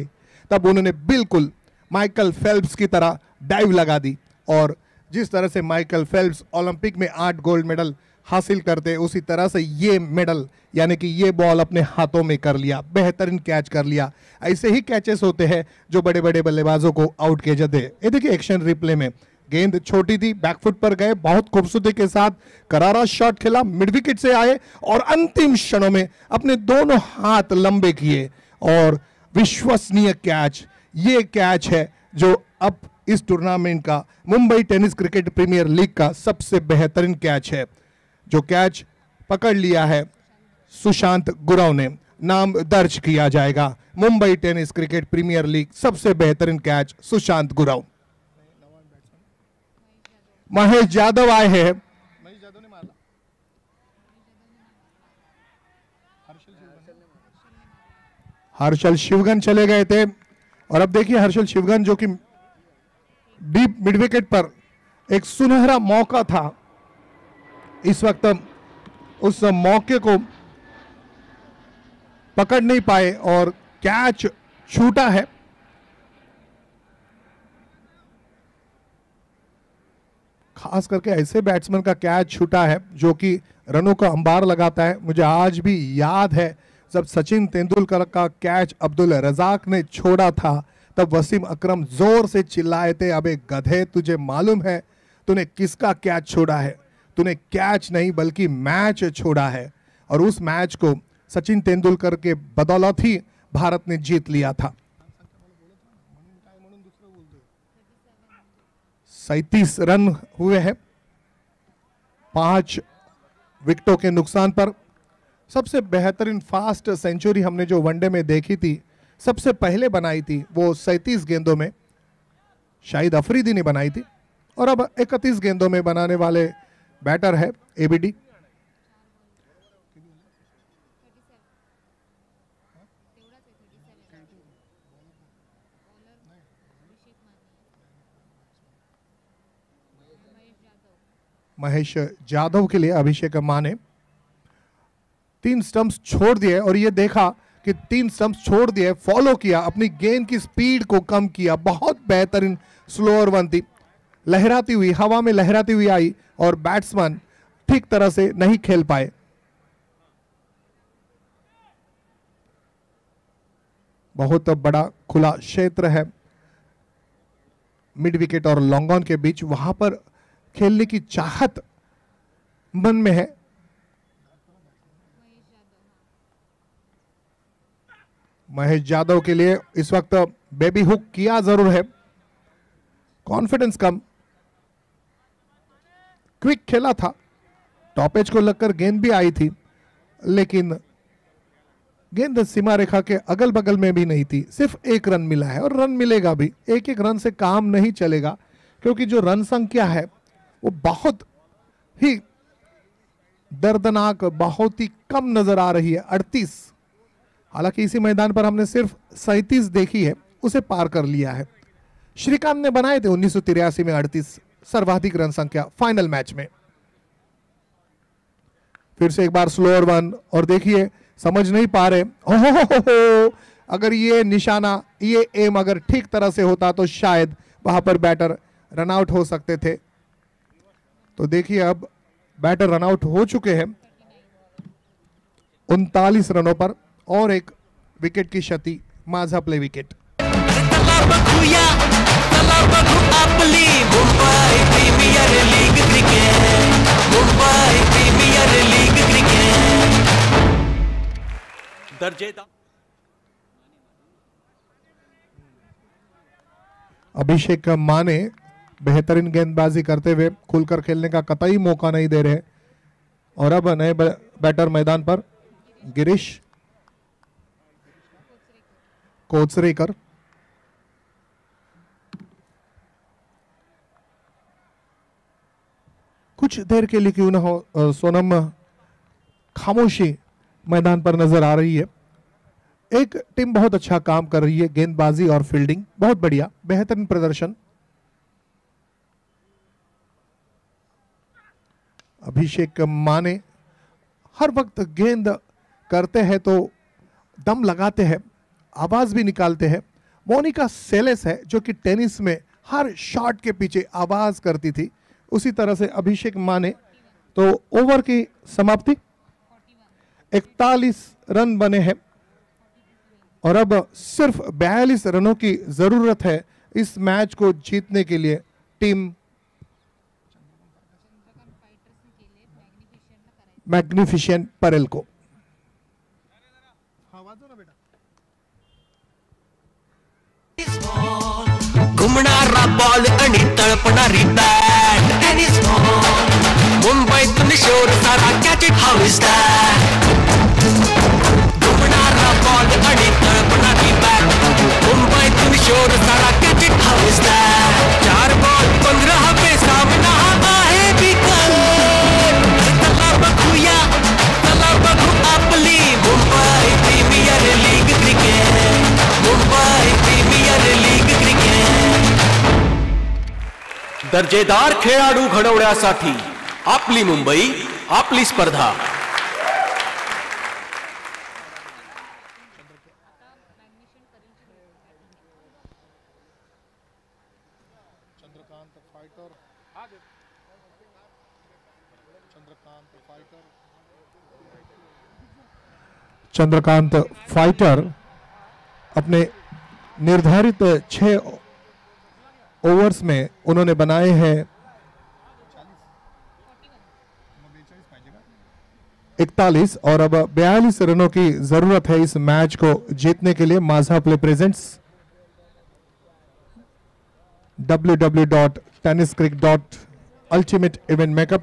तब उन्होंने बिल्कुल माइकल फेल्प्स की तरह डाइव लगा दी। और जिस तरह से माइकल फेल्प्स ओलंपिक में 8 गोल्ड मेडल हासिल करते, उसी तरह से ये मेडल यानी कि ये बॉल अपने हाथों में कर लिया, बेहतरीन कैच कर लिया। ऐसे ही कैचेस होते हैं जो बड़े बड़े बल्लेबाजों को आउट किए जाते हैं। ये देखिए एक्शन रिप्ले में गेंद छोटी थी, बैकफुट पर गए, बहुत खूबसूरती के साथ करारा शॉट खेला, मिड विकेट से आए और अंतिम क्षणों में अपने दोनों हाथ लंबे किए और विश्वसनीय कैच। ये कैच है जो अब इस टूर्नामेंट का, Mumbai tennis cricket premier league का सबसे बेहतरीन कैच है। जो कैच पकड़ लिया है सुशांत गुरव ने, नाम दर्ज किया जाएगा Mumbai tennis cricket premier league सबसे बेहतरीन कैच सुशांत गुरव। महेश यादव आए हैं, हर्षल शिवगन चले गए थे, और अब देखिए हर्षल शिवगन जो कि डीप मिड विकेट पर एक सुनहरा मौका था, इस वक्त उस मौके को पकड़ नहीं पाए और कैच छूटा है। खास करके ऐसे बैट्समैन का कैच छूटा है जो कि रनों का अंबार लगाता है। मुझे आज भी याद है जब सचिन तेंदुलकर का कैच अब्दुल रजाक ने छोड़ा था, तब वसीम अकरम जोर से चिल्लाए थे, अबे गधे तुझे मालूम है तूने किसका कैच छोड़ा है? तूने कैच नहीं बल्कि मैच छोड़ा है। और उस मैच को सचिन तेंदुलकर के बदौलत ही भारत ने जीत लिया था। 37 रन हुए हैं 5 विकेटों के नुकसान पर। सबसे बेहतरीन फास्ट सेंचुरी हमने जो वनडे में देखी थी, सबसे पहले बनाई थी वो 37 गेंदों में, शाहिद अफरीदी ने बनाई थी, और अब 31 गेंदों में बनाने वाले बैटर है एबीडी। महेश जाधव के लिए अभिषेक माने 3 स्टंप्स छोड़ दिए, और ये देखा कि 3 स्टंप्स छोड़ दिए, फॉलो किया, अपनी गेंद की स्पीड को कम किया। बहुत बेहतरीन स्लोअर वन थी, लहराती हुई, हवा में लहराती हुई आई, और बैट्समैन ठीक तरह से नहीं खेल पाए। बहुत बड़ा खुला क्षेत्र है मिड विकेट और लॉन्ग ऑन के बीच, वहां पर खेलने की चाहत मन में है। महेश यादव के लिए इस वक्त बेबी हुक किया जरूर है, कॉन्फिडेंस कम, क्विक खेला था, टॉप एज को लगकर गेंद भी आई थी, लेकिन गेंद सीमा रेखा के अगल बगल में भी नहीं थी। सिर्फ 1 रन मिला है, और रन मिलेगा भी, एक रन से काम नहीं चलेगा, क्योंकि जो रन संख्या है वो बहुत ही दर्दनाक, बहुत ही कम नजर आ रही है, 38। हालांकि इसी मैदान पर हमने सिर्फ 37 देखी है, उसे पार कर लिया है। श्रीकांत ने बनाए थे 1983 में 38 सर्वाधिक रन संख्या फाइनल मैच में। फिर से एक बार स्लोअर वन, और देखिए समझ नहीं पा रहे, ओहो, अगर ये निशाना, ये एम अगर ठीक तरह से होता तो शायद वहां पर बैटर रन आउट हो सकते थे। तो देखिए अब बैटर रन आउट हो चुके हैं 39 रनों पर, और एक विकेट की क्षति, माझा प्ले विकेट। अभिषेक माने बेहतरीन गेंदबाजी करते हुए खुलकर खेलने का कतई मौका नहीं दे रहे, और अब नए बैटर मैदान पर गिरीश कोचरेकर। कुछ देर के लिए क्यों ना हो, सोनम खामोशी मैदान पर नजर आ रही है। एक टीम बहुत अच्छा काम कर रही है, गेंदबाजी और फील्डिंग बहुत बढ़िया, बेहतरीन प्रदर्शन। अभिषेक माने हर वक्त गेंद करते हैं तो दम लगाते हैं, आवाज भी निकालते हैं। मोनिका सेलेस है जो कि टेनिस में हर शॉट के पीछे आवाज करती थी, उसी तरह से अभिषेक माने। तो ओवर की समाप्ति 41 रन बने हैं, और अब सिर्फ 42 रनों की जरूरत है इस मैच को जीतने के लिए टीम मैग्निफिशिएंट परेल को। घुमणारा बॉल आणि तळपणारी बॅट, टेनिस बॉल मुंबईतून शोर सारा, catch it how is that. घुमणारा बॉल आणि तळपणारी बॅट, मुंबईतून शोर सारा, catch it how is that. 4 ball 15 पे सामना आहे बिकल, चला बघूया, चला बघू आपली Mumbai premier league cricket, Mumbai premier league cricket. दर्जेदार खेळाडू घडवण्यासाठी आपली मुंबई, आपली स्पर्धा। चंद्रकांत फाइटर अपने निर्धारित 6 ओवर्स में उन्होंने बनाए हैं 41, और अब 42 रनों की जरूरत है इस मैच को जीतने के लिए। माझा play presents www.tenniscrick.ultimate event makeup।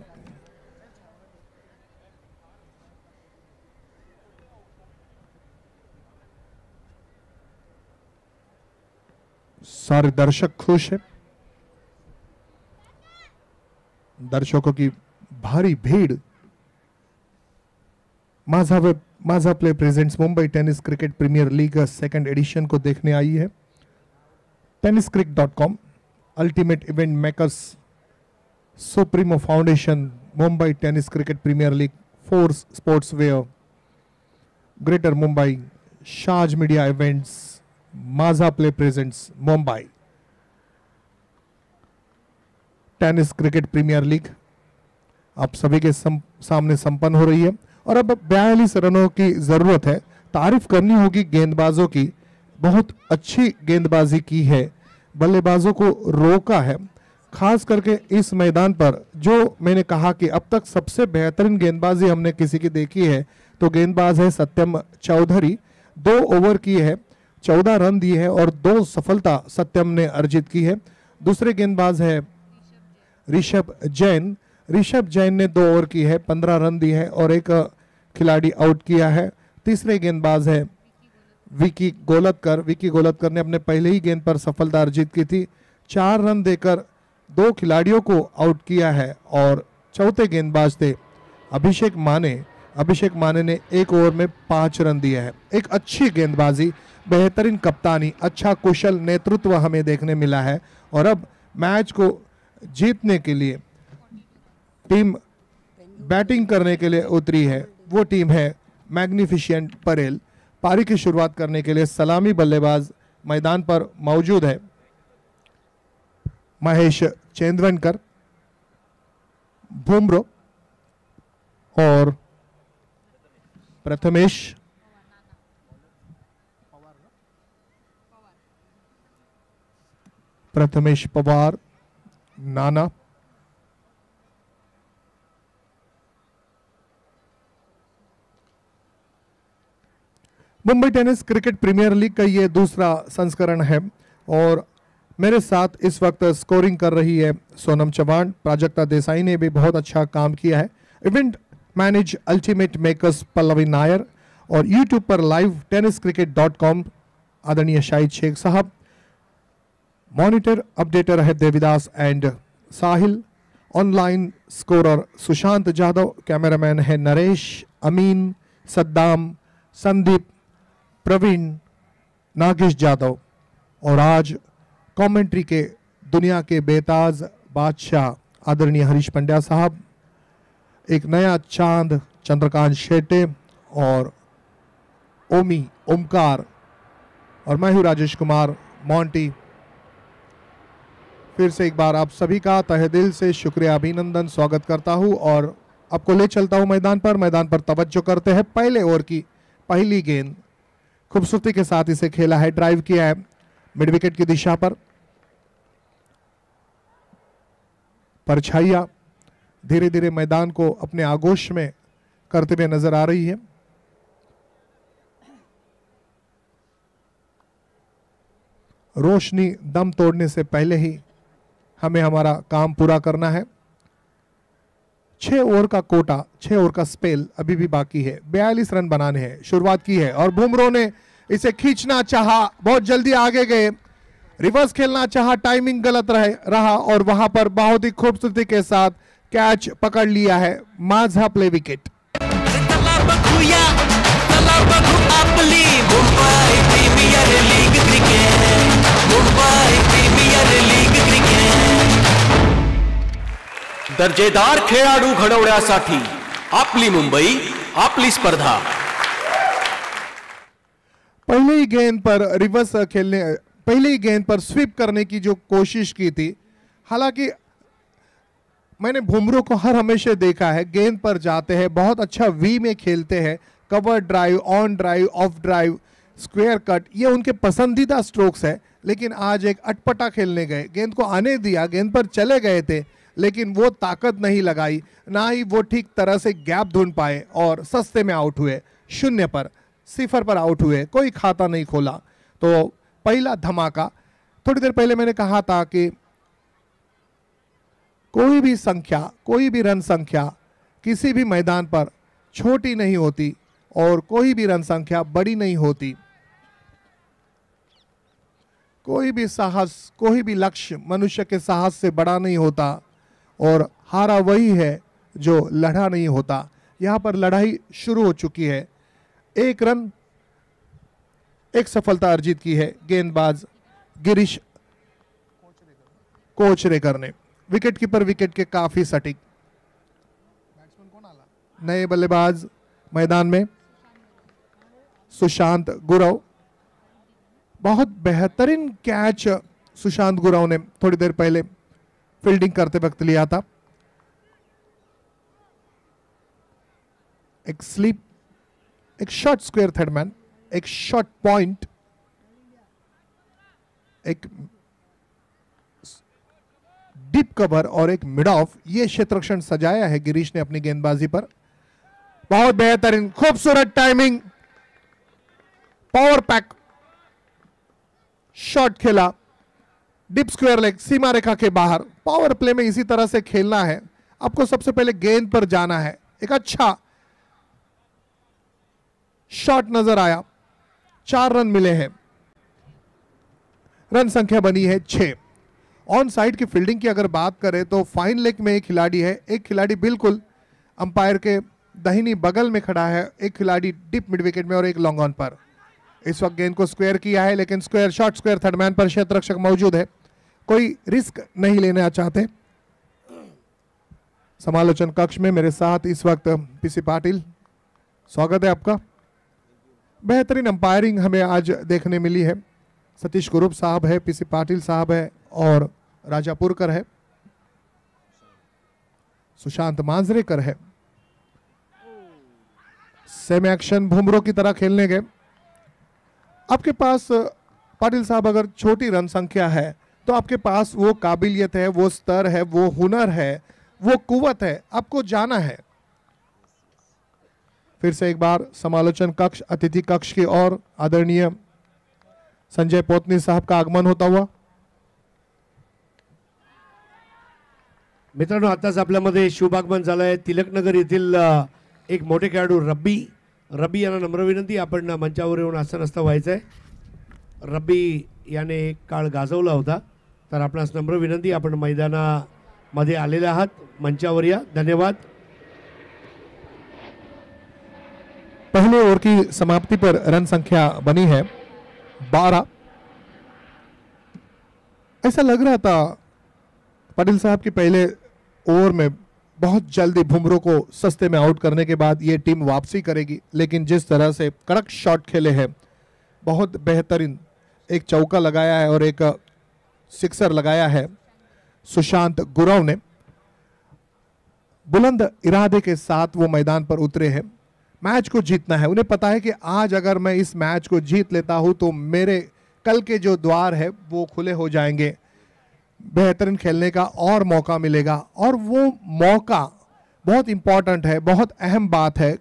सारे दर्शक खुश हैं। दर्शकों की भारी भीड़ Majha play presents Mumbai tennis cricket premier league second edition को देखने आई है। tenniscrick.com, ultimate event makers, supremo foundation, Mumbai tennis cricket premier league, force sportswear, greater Mumbai, शाज media events, Majha play presents Mumbai tennis cricket premier league आप सभी के सामने संपन्न हो रही है। और अब 42 रनों की जरूरत है। तारीफ करनी होगी गेंदबाजों की, बहुत अच्छी गेंदबाजी की है, बल्लेबाजों को रोका है। खास करके इस मैदान पर जो मैंने कहा कि अब तक सबसे बेहतरीन गेंदबाजी हमने किसी की देखी है तो गेंदबाज है सत्यम चौधरी। 2 ओवर की है, 14 रन दिए हैं और 2 सफलता सत्यम ने अर्जित की है। दूसरे गेंदबाज है ऋषभ जैन। ऋषभ जैन ने 2 ओवर की है, 15 रन दिए हैं और 1 खिलाड़ी आउट किया है। तीसरे गेंदबाज है विकी गोलतकर। विकी गोलतकर ने अपने पहले ही गेंद पर सफलता अर्जित की थी, 4 रन देकर 2 खिलाड़ियों को आउट किया है। और चौथे गेंदबाज थे अभिषेक माने। अभिषेक माने ने 1 ओवर में 5 रन दिए हैं। एक अच्छी गेंदबाजी, बेहतरीन कप्तानी, अच्छा कुशल नेतृत्व हमें देखने मिला है। और अब मैच को जीतने के लिए टीम बैटिंग करने के लिए उतरी है। वो टीम है मैग्निफिशिएंट परेल। पारी की शुरुआत करने के लिए सलामी बल्लेबाज मैदान पर मौजूद है महेश चेंदवनकर, बुमरो और प्रथमेश पवार, नाना। Mumbai tennis cricket premier league का ये दूसरा संस्करण है और मेरे साथ इस वक्त स्कोरिंग कर रही है सोनम चौहान। प्राजक्ता देसाई ने भी बहुत अच्छा काम किया है। Event manage ultimate makers Pallavi Nair और यूट्यूब पर लाइव tenniscricket.com आदरणीय शाहिद शेख साहब। मॉनिटर अपडेटर है Devidas and Sahil. Online scorer Sushant Jadhav. Cameraman है नरेश, अमीन, सद्दाम, संदीप, प्रवीण, नागेश जाधव। और आज कमेंट्री के दुनिया के बेताज बादशाह आदरणीय हरीश पंड्या साहब, एक नया चांद चंद्रकांत शेट्टे और ओमकार, और मैं हूं राजेश कुमार मोंटी। फिर से एक बार आप सभी का तहे दिल से शुक्रिया, अभिनंदन, स्वागत करता हूं और आपको ले चलता हूं मैदान पर तवज्जो करते हैं। पहले ओवर की पहली गेंद खूबसूरती के साथ इसे खेला है, ड्राइव किया है मिड विकेट की दिशा पर। परछाइयां धीरे धीरे मैदान को अपने आगोश में करते हुए नजर आ रही है। रोशनी दम तोड़ने से पहले ही हमें हमारा काम पूरा करना है। 6 ओवर का कोटा, 6 ओवर का स्पेल अभी भी बाकी है। 42 रन बनाने हैं। शुरुआत की है और बुमरो ने इसे खींचना चाहा, बहुत जल्दी आगे गए, रिवर्स खेलना चाहा, टाइमिंग गलत रहा और वहां पर बहुत ही खूबसूरती के साथ कैच पकड़ लिया है। माझा प्ले विकेट। दर्जेदार खेळाडू घडवण्यासाठी आपली मुंबई, आपली स्पर्धा। पहले ही गेंद पर रिवर्स खेलने, पहले ही गेंद पर स्वीप करने की जो कोशिश की थी, हालांकि मैंने बुमरो को हर हमेशा देखा है गेंद पर जाते हैं, बहुत अच्छा वी में खेलते हैं, cover drive, on drive, of drive, square cut, ये उनके पसंदीदा स्ट्रोक्स है। लेकिन आज एक अटपटा खेलने गए, गेंद को आने दिया, गेंद पर चले गए थे लेकिन वो ताकत नहीं लगाई, ना ही वो ठीक तरह से गैप ढूंढ पाए और सस्ते में आउट हुए। 0 पर, 0 पर आउट हुए, कोई खाता नहीं खोला। तो पहला धमाका। थोड़ी देर पहले मैंने कहा था कि कोई भी संख्या, कोई भी रन संख्या किसी भी मैदान पर छोटी नहीं होती और कोई भी रन संख्या बड़ी नहीं होती। कोई भी साहस, कोई भी लक्ष्य मनुष्य के साहस से बड़ा नहीं होता, और हारा वही है जो लड़ा नहीं होता। यहाँ पर लड़ाई शुरू हो चुकी है। 1 रन, 1 सफलता अर्जित की है गेंदबाज गिरीश कोचरेकर ने। विकेट कीपर विकेट के काफी सटीक। नए बल्लेबाज मैदान में सुशांत गुरव। बहुत बेहतरीन कैच सुशांत गुरव ने थोड़ी देर पहले फील्डिंग करते वक्त लिया था। एक स्लीप, एक शॉर्ट स्क्वायर थर्डमैन, एक शॉर्ट पॉइंट, एक डीप कवर और एक मिड ऑफ, ये क्षेत्ररक्षण सजाया है गिरीश ने अपनी गेंदबाजी पर। बहुत बेहतरीन, खूबसूरत टाइमिंग, पावर पैक शॉट खेला, डीप स्क्वायर लेग, सीमा रेखा के बाहर। पावर प्ले में इसी तरह से खेलना है आपको। सबसे पहले गेंद पर जाना है। एक अच्छा शॉट नजर आया। 4 रन मिले हैं। रन संख्या बनी है 6। ऑन साइड की फील्डिंग की अगर बात करें तो फाइन लेग में एक खिलाड़ी है, एक खिलाड़ी बिल्कुल अंपायर के दाहिनी बगल में खड़ा है, एक खिलाड़ी डीप मिड विकेट में और एक लॉन्ग ऑन पर। इस वक्त गेंद को स्क्वायर किया है, लेकिन स्क्वायर, शॉर्ट स्क्वायर थर्डमैन पर क्षेत्ररक्षक मौजूद है, कोई रिस्क नहीं लेना चाहते। समालोचन कक्ष में मेरे साथ इस वक्त पीसी पाटिल, स्वागत है आपका। बेहतरीन अंपायरिंग हमें आज देखने मिली है। सतीश कुरूप साहब है, पीसी पाटिल साहब है और राजापुरकर है, सुशांत मांजरेकर है। सेमी एक्शन बुमरों की तरह खेलने गए। आपके पास पाटिल साहब अगर छोटी रन संख्या है तो आपके पास वो काबिलियत है, वो स्तर है, वो हुनर है, वो कुव्वत है, आपको जाना है। फिर से एक बार समालोचन कक्ष, अतिथि कक्ष की ओर आदरणीय संजय पोतनी साहब का आगमन होता हुआ। मित्रांनो, आताच आपल्यामध्ये शुभागमन झालंय तिलकनगर येथील एक मोठे खेळाडू रब्बी यांना नम्र विनंती, आपण मंचावर येऊन आसनस्थ व्हायचंय। रब्बी याने एक काळ गाजवला होता, तर आपणास नम्र विनंती, आपण मैदानामध्ये आलेले आहात, मंचावर या। धन्यवाद। पहले ओवर की समाप्ति पर रन संख्या बनी है 12। ऐसा लग रहा था पाटिल साहब की पहले ओवर में बहुत जल्दी बुमरों को सस्ते में आउट करने के बाद ये टीम वापसी करेगी, लेकिन जिस तरह से कड़क शॉट खेले हैं, बहुत बेहतरीन, एक चौका लगाया है और एक सिक्सर लगाया है सुशांत गुरव ने। बुलंद इरादे के साथ वो मैदान पर उतरे हैं। मैच को जीतना है, उन्हें पता है कि आज अगर मैं इस मैच को जीत लेता हूं तो मेरे कल के जो द्वार है वो खुले हो जाएंगे, बेहतरीन खेलने का और मौका मिलेगा। और वो मौका बहुत इंपॉर्टेंट है, बहुत अहम बात है,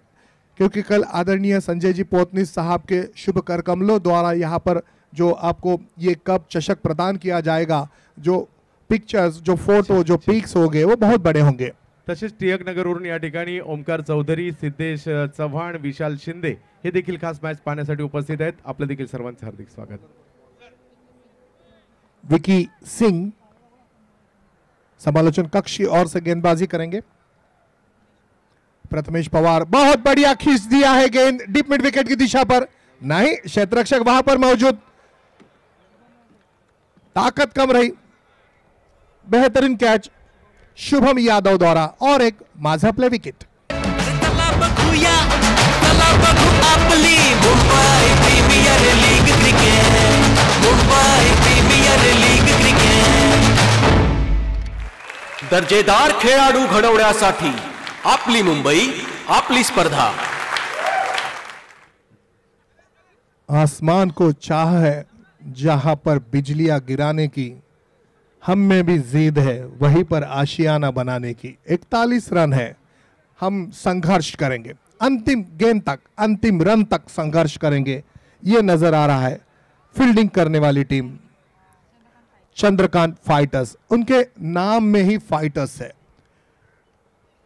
क्योंकि कल आदरणीय संजय जी पोतनी साहब के शुभ कर कमलों द्वारा यहाँ पर जो आपको ये कप चषक प्रदान किया जाएगा, जो पिक्चर्स, जो फोटो, जो पिक्स होंगे वो बहुत बड़े होंगे। तसेच टिळकनगरवरून या ठिकाणी ओमकार चौधरी, सिद्धेश चव्हाण, विशाल शिंदे हे देखील खास मॅच पाहण्यासाठी उपस्थित आहेत। आपलं देखील सर्वांचं हार्दिक स्वागत। विकी सिंह समालोचन कक्ष की ओर से गेंदबाजी करेंगे। प्रथमेश पवार, बहुत बढ़िया खींच दिया है गेंद डीप मिड विकेट की दिशा पर, नहीं, क्षेत्ररक्षक वहां पर मौजूद, ताकत कम रही। बेहतरीन कैच शुभम यादव द्वारा और एक माझा प्ले विकेट। चला बघूया, चला बघू आपली Mumbai premier league cricket, Mumbai premier league cricket. दर्जेदार खेळाडू घडवण्यासाठी आपली मुंबई, आपली स्पर्धा। आसमान को चाह है जहां पर बिजलियां गिराने की, हम में भी जिद है वहीं पर आशियाना बनाने की। 41 रन है, हम संघर्ष करेंगे, अंतिम गेंद तक, अंतिम रन तक संघर्ष करेंगे, ये नजर आ रहा है। फील्डिंग करने वाली टीम चंद्रकांत फाइटर्स, उनके नाम में ही फाइटर्स है।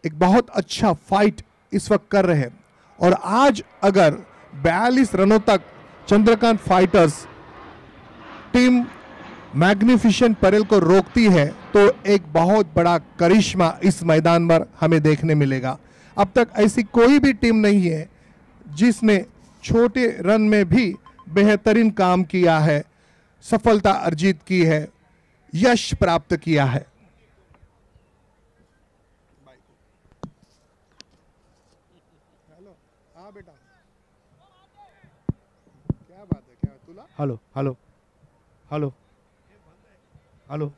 एक बहुत अच्छा फाइट इस वक्त कर रहे हैं, और आज अगर 42 रनों तक Chandrakant fighters team magnificent Parel को रोकती है तो एक बहुत बड़ा करिश्मा इस मैदान पर हमें देखने मिलेगा। अब तक ऐसी कोई भी टीम नहीं है जिसने छोटे रन में भी बेहतरीन काम किया है, सफलता अर्जित की है, यश प्राप्त किया है। हेलो हेलो हेलो हेलो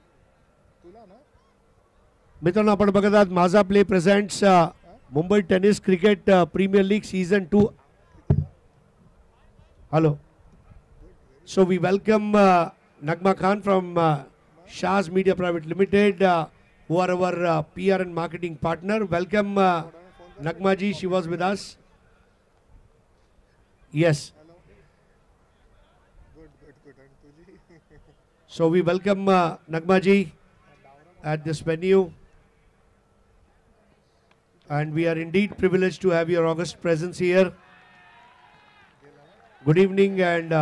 मित्रांनो, आपण बघत आहात माझा play presents Mumbai tennis cricket premier league season 2. Hello, so we welcome Nagma Khan from Shah's Media Private Limited, who are our PR and marketing partner. Welcome Nagma ji, she was with us. Yes. So we welcome Nagma ji at this venue, and we are indeed privileged to have your august presence here. Good evening and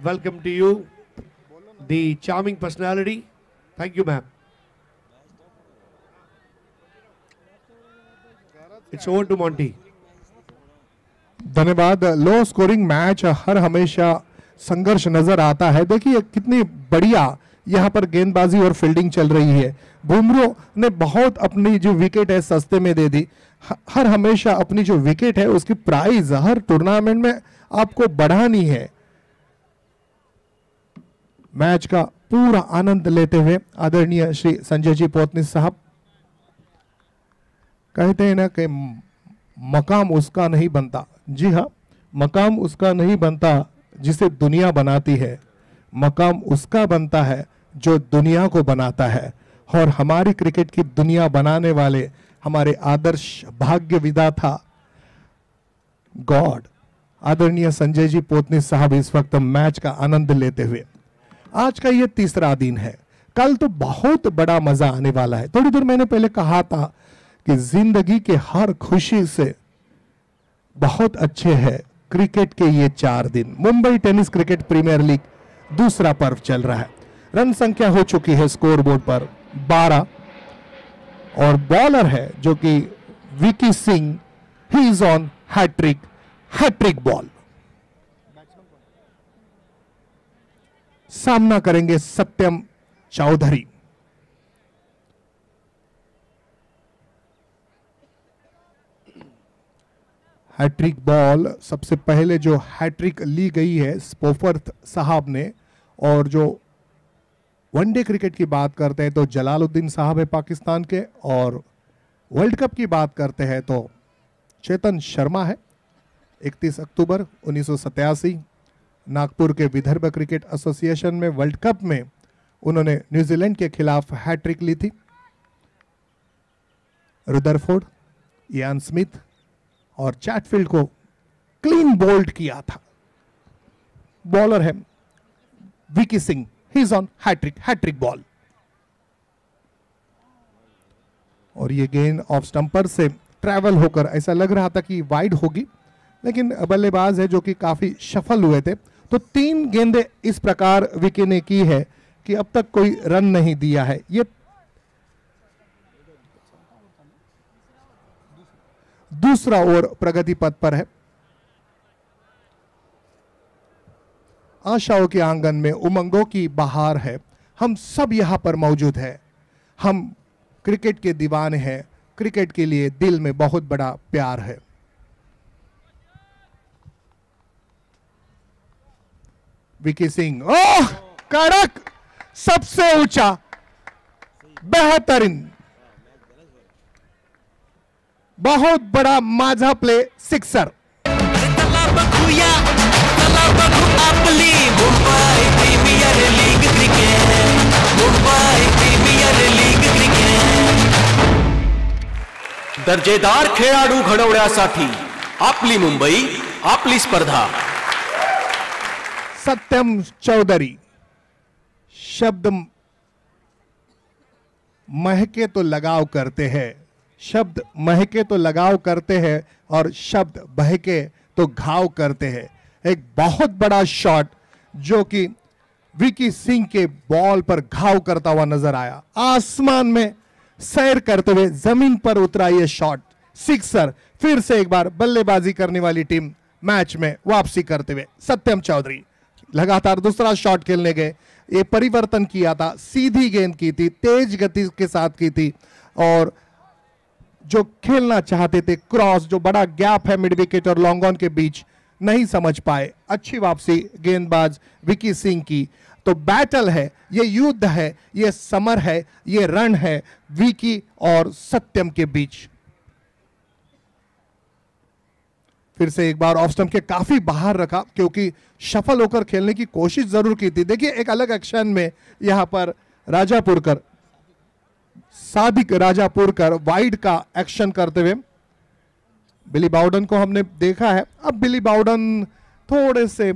welcome to you, the charming personality. Thank you, ma'am. It's over to Monty. धन्यवाद। लो स्कोरिंग मैच हर हमेशा संघर्ष नजर आता है। देखिए कितनी बढ़िया यहाँ पर गेंदबाजी और फील्डिंग चल रही है। बुमराह ने बहुत अपनी जो विकेट है सस्ते में दे दी। हर हमेशा अपनी जो विकेट है उसकी प्राइस हर टूर्नामेंट में आपको बढ़ानी है। मैच का पूरा आनंद लेते हुए आदरणीय श्री संजय जी पोतनीस साहब कहते हैं ना कि मकाम उसका नहीं बनता। जी हाँ, मकाम उसका नहीं बनता जिसे दुनिया बनाती है, मकाम उसका बनता है जो दुनिया को बनाता है। और हमारी क्रिकेट की दुनिया बनाने वाले हमारे आदर्श भाग्य विधाता गॉड आदरणीय संजय जी पोतनीस साहब इस वक्त मैच का आनंद लेते हुए। आज का ये तीसरा दिन है, कल तो बहुत बड़ा मजा आने वाला है। थोड़ी देर मैंने पहले कहा था कि जिंदगी के हर खुशी से बहुत अच्छे हैं क्रिकेट के ये 4 दिन। Mumbai tennis cricket premier league दूसरा पर्व चल रहा है। रन संख्या हो चुकी है स्कोर बोर्ड पर 12 और बॉलर है जो कि Vicky Singh, he is on hat-trick ball. सामना करेंगे सत्यम चौधरी। हैट्रिक बॉल सबसे पहले जो हैट्रिक ली गई है स्पोफर्थ साहब ने, और जो वनडे क्रिकेट की बात करते हैं तो जलालुद्दीन साहब है पाकिस्तान के, और वर्ल्ड कप की बात करते हैं तो चेतन शर्मा है। 31 अक्टूबर 1987 नागपुर के विदर्भ क्रिकेट एसोसिएशन में वर्ल्ड कप में उन्होंने न्यूजीलैंड के खिलाफ हैट्रिक ली थी। रुदरफोर्ड, इयान स्मिथ और चैटफील्ड को क्लीन बोल्ड किया था। बॉलर है Vicky Singh, he is on hat-trick ball. और ये गेंद ऑफ स्टंपर से ट्रैवल होकर ऐसा लग रहा था कि वाइड होगी, लेकिन बल्लेबाज है जो कि काफी सफल हुए थे। तो 3 गेंदें इस प्रकार विकी ने की है कि अब तक कोई रन नहीं दिया है। ये दूसरा ओवर प्रगति पथ पर है। आशाओं के आंगन में उमंगों की बहार है। हम सब यहां पर मौजूद है। हम क्रिकेट के दीवाने हैं। क्रिकेट के लिए दिल में बहुत बड़ा प्यार है। विकी सिंह, ओह कड़क, सबसे ऊंचा, बेहतरीन, बहुत बड़ा माझा प्ले सिक्सर। चला बघूया, चला बघू आपली Mumbai premier league cricket, Mumbai premier league cricket. दर्जेदार खेळाडू घडवण्यासाठी आपली मुंबई, आपली स्पर्धा। सत्यम चौधरी, शब्द महके तो लगाव करते हैं, शब्द महके तो लगाव करते हैं और शब्द बहके तो घाव करते हैं। एक बहुत बड़ा शॉट जो कि विकी सिंह के बॉल पर घाव करता हुआ नजर आया। आसमान में सैर करते हुए जमीन पर उतरा ये शॉट सिक्सर। फिर से एक बार बल्लेबाजी करने वाली टीम मैच में वापसी करते हुए सत्यम चौधरी लगातार दूसरा शॉट खेलने गए। ये परिवर्तन किया था, सीधी गेंद की थी, तेज गति के साथ की थी और जो खेलना चाहते थे क्रॉस, जो बड़ा गैप है मिड विकेट और लॉन्ग ऑन के बीच, नहीं समझ पाए। अच्छी वापसी गेंदबाज विकी सिंह की। तो बैटल है, ये युद्ध है, ये समर है, ये रण है विकी और सत्यम के बीच। फिर से एक बार ऑफ स्टंप के काफी बाहर रखा क्योंकि शफल होकर खेलने की कोशिश जरूर की थी। देखिए एक अलग एक्शन में यहां पर राजापुरकर, सादिक राजापुरकर वाइड का एक्शन करते हुए बिली बाउडन को हमने देखा है। अब बिली बाउडन थोड़े से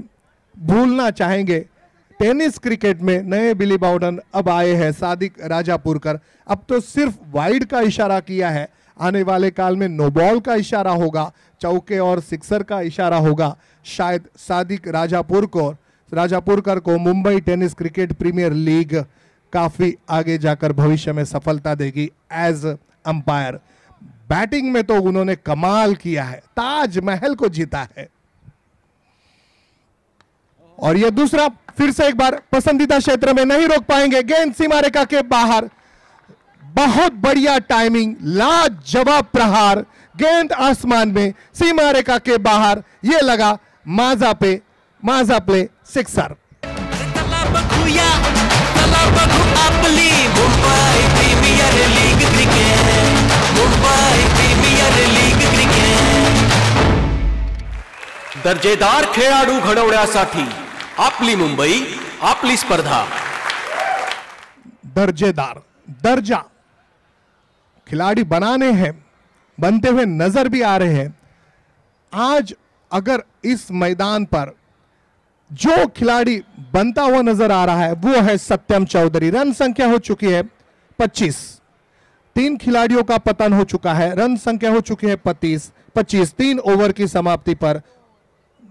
भूलना चाहेंगे। टेनिस क्रिकेट में नए बिली बाउडन अब आए हैं सादिक राजापुरकर। अब तो सिर्फ वाइड का इशारा किया है, आने वाले काल में नो बॉल का इशारा होगा, चौके और सिक्सर का इशारा होगा। शायद सादिक राजापुरकर को Mumbai tennis cricket premier league काफी आगे जाकर भविष्य में सफलता देगी एज अंपायर। बैटिंग में तो उन्होंने कमाल किया है, ताजमहल को जीता है। और यह दूसरा फिर से एक बार पसंदीदा क्षेत्र में नहीं रोक पाएंगे, गेंद सीमा रेखा के बाहर। बहुत बढ़िया टाइमिंग, लाजवाब प्रहार, गेंद आसमान में, सीमा रेखा के बाहर, यह लगा माजा प्ले सिक्सर। आपली Mumbai premier league cricket, Mumbai premier league cricket. दर्जेदार खेळाडू घडवण्यासाठी आपली मुंबई, आपली स्पर्धा। दर्जेदार, दर्जा खिलाड़ी बनाने हैं, बनते हुए नजर भी आ रहे हैं। आज अगर इस मैदान पर जो खिलाड़ी बनता हुआ नजर आ रहा है वो है सत्यम चौधरी। रन संख्या हो चुकी है 25, 3 खिलाड़ियों का पतन हो चुका है, रन संख्या हो चुकी है 25। 3 ओवर की समाप्ति पर,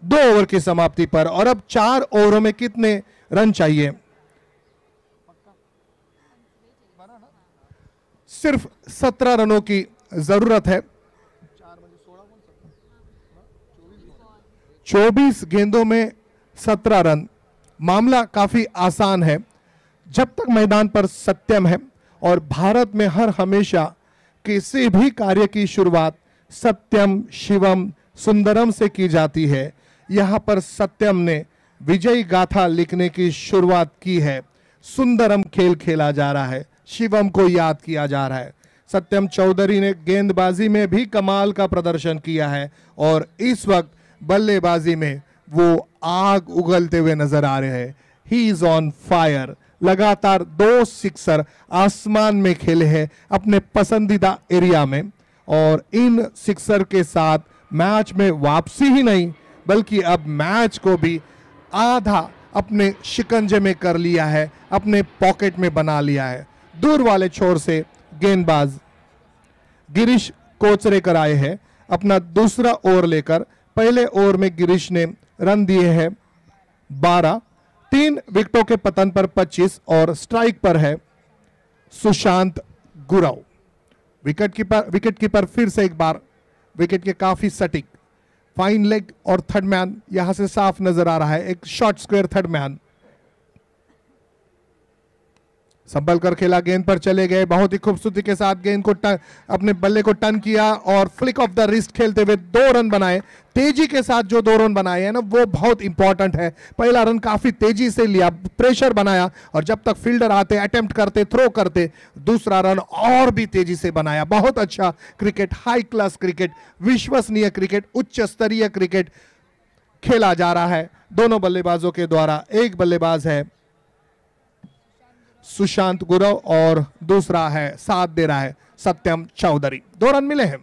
2 ओवर की समाप्ति पर, और अब 4 ओवरों में कितने रन चाहिए? सिर्फ 17 रनों की जरूरत है। 24 गेंदों में 17 रन, मामला काफी आसान है जब तक मैदान पर सत्यम है। और भारत में हर हमेशा किसी भी कार्य की शुरुआत सत्यम, शिवम, सुंदरम से की जाती है। यहां पर सत्यम ने विजयी गाथा लिखने की शुरुआत की है। सुंदरम खेल खेला जा रहा है, शिवम को याद किया जा रहा है। सत्यम चौधरी ने गेंदबाजी में भी कमाल का प्रदर्शन किया है और इस वक्त बल्लेबाजी में वो आग उगलते हुए नजर आ रहे हैं। ही इज ऑन फायर। लगातार 2 सिक्सर आसमान में खेले हैं अपने पसंदीदा एरिया में, और इन सिक्सर के साथ मैच में वापसी ही नहीं बल्कि अब मैच को भी आधा अपने शिकंजे में कर लिया है, अपने पॉकेट में बना लिया है। दूर वाले छोर से गेंदबाज गिरीश कोचरेकर आए हैं अपना दूसरा ओवर लेकर। पहले ओवर में गिरीश ने रन दिए हैं 12, 3 विकेटों के पतन पर 25 और स्ट्राइक पर है सुशांत गुरव। विकेट कीपर फिर से एक बार विकेट के काफी सटीक, फाइन लेग और थर्ड मैन यहां से साफ नजर आ रहा है। एक शॉर्ट स्क्वायर थर्ड मैन संभल कर खेला, गेंद पर चले गए, बहुत ही खूबसूरती के साथ गेंद को अपने बल्ले को टर्न किया और फ्लिक ऑफ द रिस्ट खेलते हुए 2 रन बनाए। तेजी के साथ जो 2 रन बनाए हैं ना वो बहुत इंपॉर्टेंट है। पहला रन काफी तेजी से लिया, प्रेशर बनाया, और जब तक फील्डर आते, अटेम्प्ट करते, थ्रो करते, दूसरा रन और भी तेजी से बनाया। बहुत अच्छा क्रिकेट, हाई क्लास क्रिकेट, विश्वसनीय क्रिकेट, उच्च स्तरीय क्रिकेट खेला जा रहा है दोनों बल्लेबाजों के द्वारा। एक बल्लेबाज है सुशांत गुरव और दूसरा है, साथ दे रहा है सत्यम चौधरी। 2 रन मिले हैं।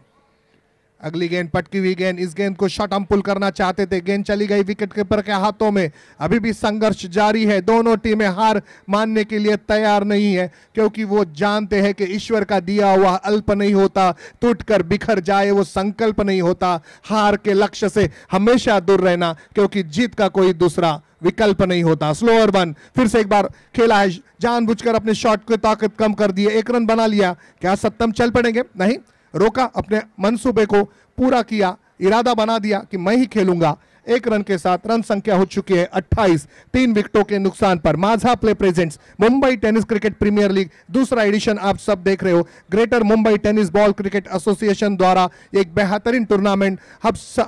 अगली गेंद पटकी हुई गेंद, इस गेंद को शॉट हम पुल करना चाहते थे, गेंद चली गई विकेट कीपर के हाथों में। अभी भी संघर्ष जारी है, दोनों टीमें हार मानने के लिए तैयार नहीं है क्योंकि वो जानते हैं कि ईश्वर का दिया हुआ अल्प नहीं होता, टूटकर बिखर जाए वो संकल्प नहीं होता। हार के लक्ष्य से हमेशा दूर रहना क्योंकि जीत का कोई दूसरा विकल्प नहीं होता। स्लोअर वन, फिर से एक बार खेला है, जानबूझकर अपने शॉट की ताकत कम कर दी है, 1 रन बना लिया। क्या सत्तम चल पड़ेंगे? नहीं, रोका, अपने मंसूबे को पूरा किया, इरादा बना दिया कि मैं ही खेलूंगा। 1 रन के साथ रन संख्या हो चुकी है 28, 3 विकेटों के नुकसान पर। माझा play presents Mumbai tennis cricket premier league दूसरा एडिशन आप सब देख रहे हो। Greater Mumbai tennis ball cricket association द्वारा एक बेहतरीन टूर्नामेंट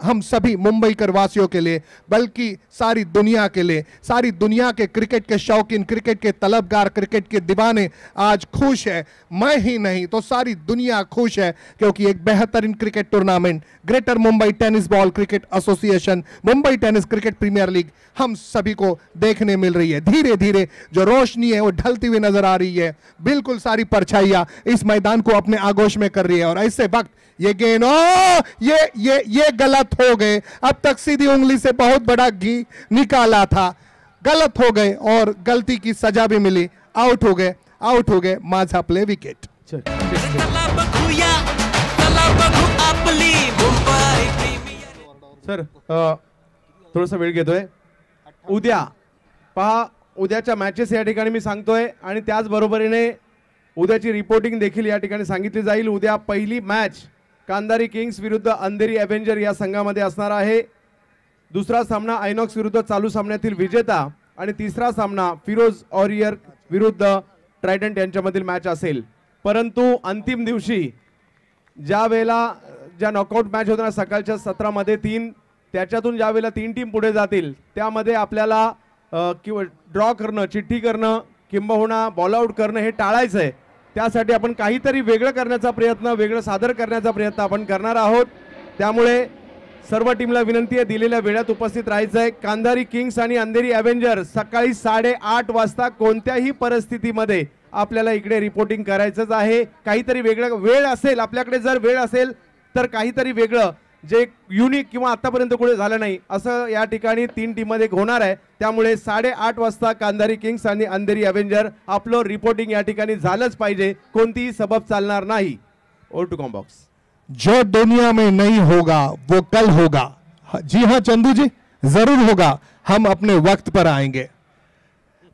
हम सभी मुंबई कर वासियों के लिए, बल्कि सारी दुनिया के लिए, सारी दुनिया के क्रिकेट के शौकीन, क्रिकेट के तलबगार, क्रिकेट के दीवाने आज खुश है। मैं ही नहीं तो सारी दुनिया खुश है, क्योंकि एक बेहतरीन cricket tournament greater Mumbai tennis ball cricket association Mumbai tennis cricket premier league हम सभी को देखने मिल रही है। धीरे धीरे जो रोशनी है वो ढलती हुई नजर आ रही है। बिल्कुल सारी परछाइयां इस मैदान को अपने आगोश में कर रही है। और ऐसे वक्त ये गेंद, ये गलत हो गए। अब तक सीधी उंगली से बहुत बड़ा घी निकाला था, गलत हो गए और गलती की सजा भी मिली। आउट हो गए माझा प्ले विकेट। सर थोडासा वेळ घेतोय। उद्या पहा, उद्याच्या मॅचेस या ठिकाणी मी सांगतोय आणि त्याच बरोबरीने उद्याची रिपोर्टिंग देखील या ठिकाणी सांगितली जाईल। उद्या पहिली मॅच कांदारी किंग्स विरुद्ध अंधेरी एव्हेंजर या संघामध्ये असणार आहे। दुसरा सामना आयनॉक्स विरुद्ध चालू सामन्यातील विजेता आणि तिसरा सामना फिरोज ऑरियर विरुद्ध ट्रायडंट यांच्यामधील मॅच असेल। परंतु अंतिम दिवशी ज्या वेळेला ज्या नॉकआउट मॅच होत्या सकाळच्या सत्रामध्ये 3, त्याच्यातून ज्या वेळेला 3 टीम पुढे जातील त्यामध्ये आपल्याला किंवा ड्रॉ करणं, चिठ्ठी करणं किंबहुना बॉल आउट करणं हे टाळायचं आहे। त्यासाठी आपण काहीतरी वेगळं करण्याचा प्रयत्न, वेगळं सादर करण्याचा प्रयत्न आपण करणार आहोत। त्यामुळे सर्व टीमला विनंती आहे दिलेल्या वेळात उपस्थित राहायचं आहे। कांधारी किंग्स आणि अंधेरी एव्हेंजर सकाळी 8:30 वाजता कोणत्याही परिस्थितीमध्ये आपल्याला इकडे रिपोर्टिंग करायचंच आहे। काहीतरी वेगळं वेळ असेल आपल्याकडे, जर वेळ असेल तर काहीतरी वेगळं जे युनिक किंवा आतापर्यंत कुठे झालं नाही असं या ठिकाणी 3 टीममध्ये होणार आहे। त्यामुळे 8:30 वाजता कांधारी किंग्स आणि अंधेरी एव्हेंजर आपलं रिपोर्टिंग या ठिकाणी झालंच पाहिजे, कोणतीही सबब चालणार नाही। Over to combox. जो दुनिया में नहीं होगा वो कल होगा। जी हाँ चंदू जी, जरूर होगा। हम अपने वक्त पर आएंगे,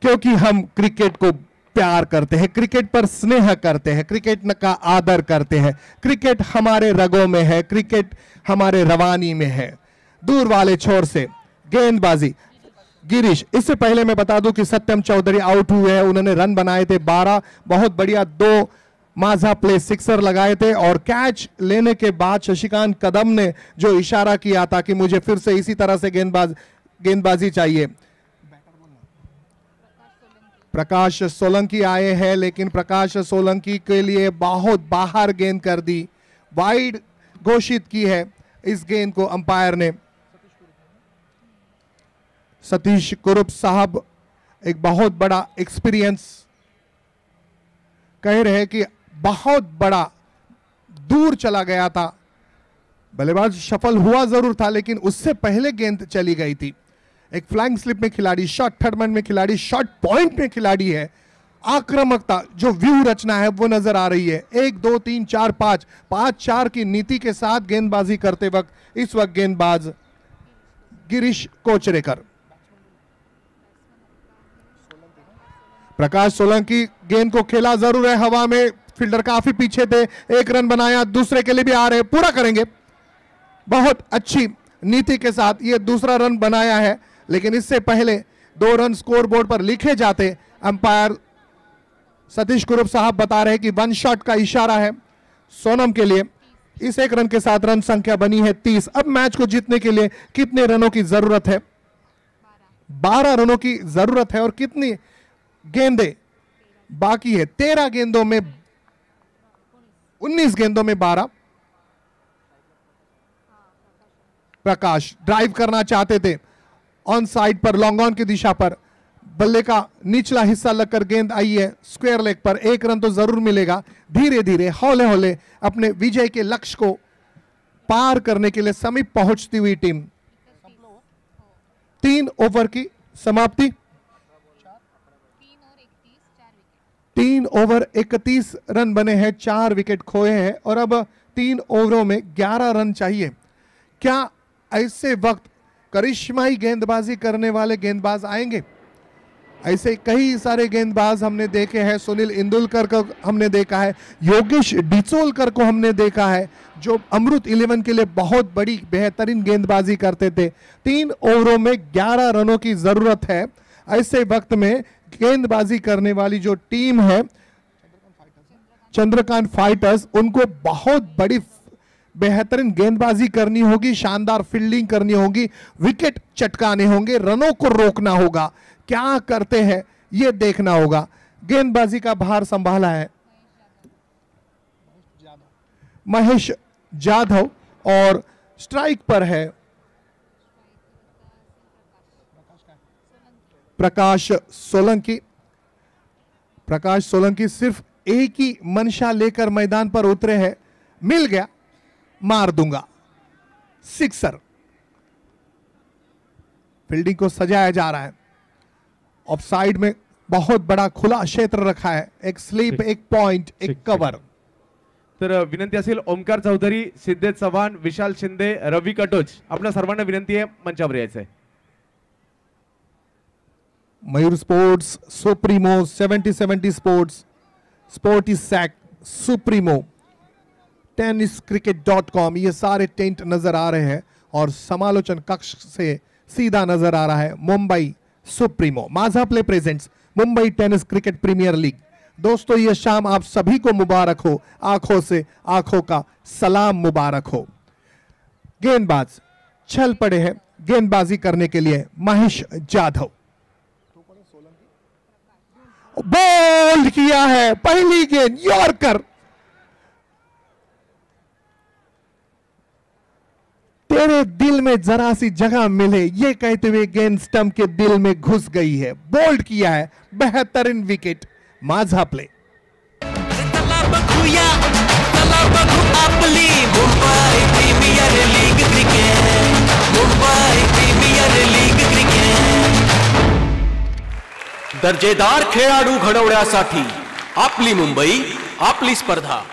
क्योंकि हम क्रिकेट को प्यार करते हैं, क्रिकेट पर स्नेह करते हैं, क्रिकेट का आदर करते हैं। क्रिकेट हमारे रगों में है, क्रिकेट हमारे रवानी में है। दूर वाले छोर से गेंदबाजी गिरीश। इससे पहले मैं बता दूं कि सत्यम चौधरी आउट हुए हैं, उन्होंने रन बनाए थे 12, बहुत बढ़िया 2 माझा प्ले सिक्सर लगाए थे। और कैच लेने के बाद शशिकांत कदम ने जो इशारा किया था कि मुझे फिर से इसी तरह से गेंदबाजी चाहिए। प्रकाश सोलंकी आए हैं, लेकिन प्रकाश सोलंकी के लिए बहुत बाहर गेंद कर दी, वाइड घोषित की है इस गेंद को अंपायर ने। सतीश कुरुप साहब एक बहुत बड़ा एक्सपीरियंस, कह रहे हैं कि बहुत बड़ा दूर चला गया था। बल्लेबाज सफल हुआ जरूर था, लेकिन उससे पहले गेंद चली गई थी। एक फ्लाइंग स्लिप में खिलाड़ी, शॉर्ट थर्डमैन में खिलाड़ी, शॉर्ट पॉइंट में खिलाड़ी है। आक्रामकता, जो व्यू रचना है वो नजर आ रही है। 1 2 3 4 5 5-4 की नीति के साथ गेंदबाजी करते वक्त इस वक्त गेंदबाज गिरीश कोचरेकर। प्रकाश सोलंकी गेंद को खेला जरूर है हवा में, फील्डर काफी पीछे थे, 1 रन बनाया, दूसरे के लिए भी आ रहे, पूरा करेंगे। बहुत अच्छी नीति के साथ ये दूसरा रन बनाया है, लेकिन इससे पहले 2 रन स्कोर बोर्ड पर लिखे जाते। अंपायर सतीश कुरुप साहब बता रहे कि 1 शॉट का इशारा है सोनम के लिए। इस 1 रन के साथ रन संख्या बनी है 30। अब मैच को जीतने के लिए कितने रनों की जरूरत है? 12 रनों की जरूरत है। और कितनी गेंदें बाकी है? 13 गेंदों में 19 गेंदों में 12। प्रकाश ड्राइव करना चाहते थे ऑन साइड पर, लॉन्ग ऑन की दिशा पर, बल्ले का निचला हिस्सा लगकर गेंद आई है स्क्वायर लेग पर। 1 रन तो जरूर मिलेगा। धीरे धीरे हौले हौले अपने विजय के लक्ष्य को पार करने के लिए समीप पहुंचती हुई टीम। 3 ओवर की समाप्ति, 3 ओवर 31 रन बने हैं, 4 विकेट खोए हैं और अब 3 ओवरों में 11 रन चाहिए। क्या ऐसे वक्त करिश्माई गेंदबाजी करने वाले गेंदबाज आएंगे। ऐसे कई सारे गेंदबाज हमने देखे हैं। सुनील इंदुलकर को हमने देखा है, योगेश डिचोलकर को हमने देखा है, जो अमृत 11 के लिए बहुत बड़ी बेहतरीन गेंदबाजी करते थे। 3 ओवरों में 11 रनों की जरूरत है। ऐसे वक्त में गेंदबाजी करने वाली जो टीम है चंद्रकांत फाइटर्स, उनको बहुत बड़ी बेहतरीन गेंदबाजी करनी होगी, शानदार फील्डिंग करनी होगी, विकेट चटकाने होंगे, रनों को रोकना होगा। क्या करते हैं ये देखना होगा। गेंदबाजी का भार संभाला है महेश जाधव और स्ट्राइक पर है प्रकाश सोलंकी। प्रकाश सोलंकी सिर्फ एक ही मंशा लेकर मैदान पर उतरे हैं, मिल गया मार दूंगा, सिक्सर। फील्डिंग को सजाया जा रहा है। ऑफ साइड में बहुत बड़ा खुला क्षेत्र रखा है, एक स्लीप, एक पॉइंट, एक कवर। तर विनंती असेल ओमकार चौधरी, सिद्धेश चव्हाण, विशाल शिंदे, रवी कटोच, आपल्या सर्वांना विनंती आहे मंचावर यायचंय। Mayur sports, supremo, 70-70 sports, sporty sack, supremo, tenniscricket.com, ये सारे टेंट नजर आ रहे हैं और समालोचन कक्ष से सीधा नजर आ रहा है मुंबई सुप्रीमो। माझा play presents Mumbai tennis cricket premier league. दोस्तों ये शाम आप सभी को मुबारक हो, आंखों से आंखों का सलाम मुबारक हो। गेंदबाज चल पड़े हैं गेंदबाजी करने के लिए। महेश जाधव बोल्ड किया है, पहली गेंद यॉर्कर। तेरे दिल में जरा सी जगह मिले, ये कहते हुए गेंद स्टंप के दिल में घुस गई है। बोल्ड किया है, बेहतरीन विकेट। माझा प्ले। चला बघूया, चला बघू आपली Mumbai premier league cricket, Mumbai premier league cricket. दर्जेदार खेळाडू घडवण्यासाठी आपली मुंबई, आपली स्पर्धा।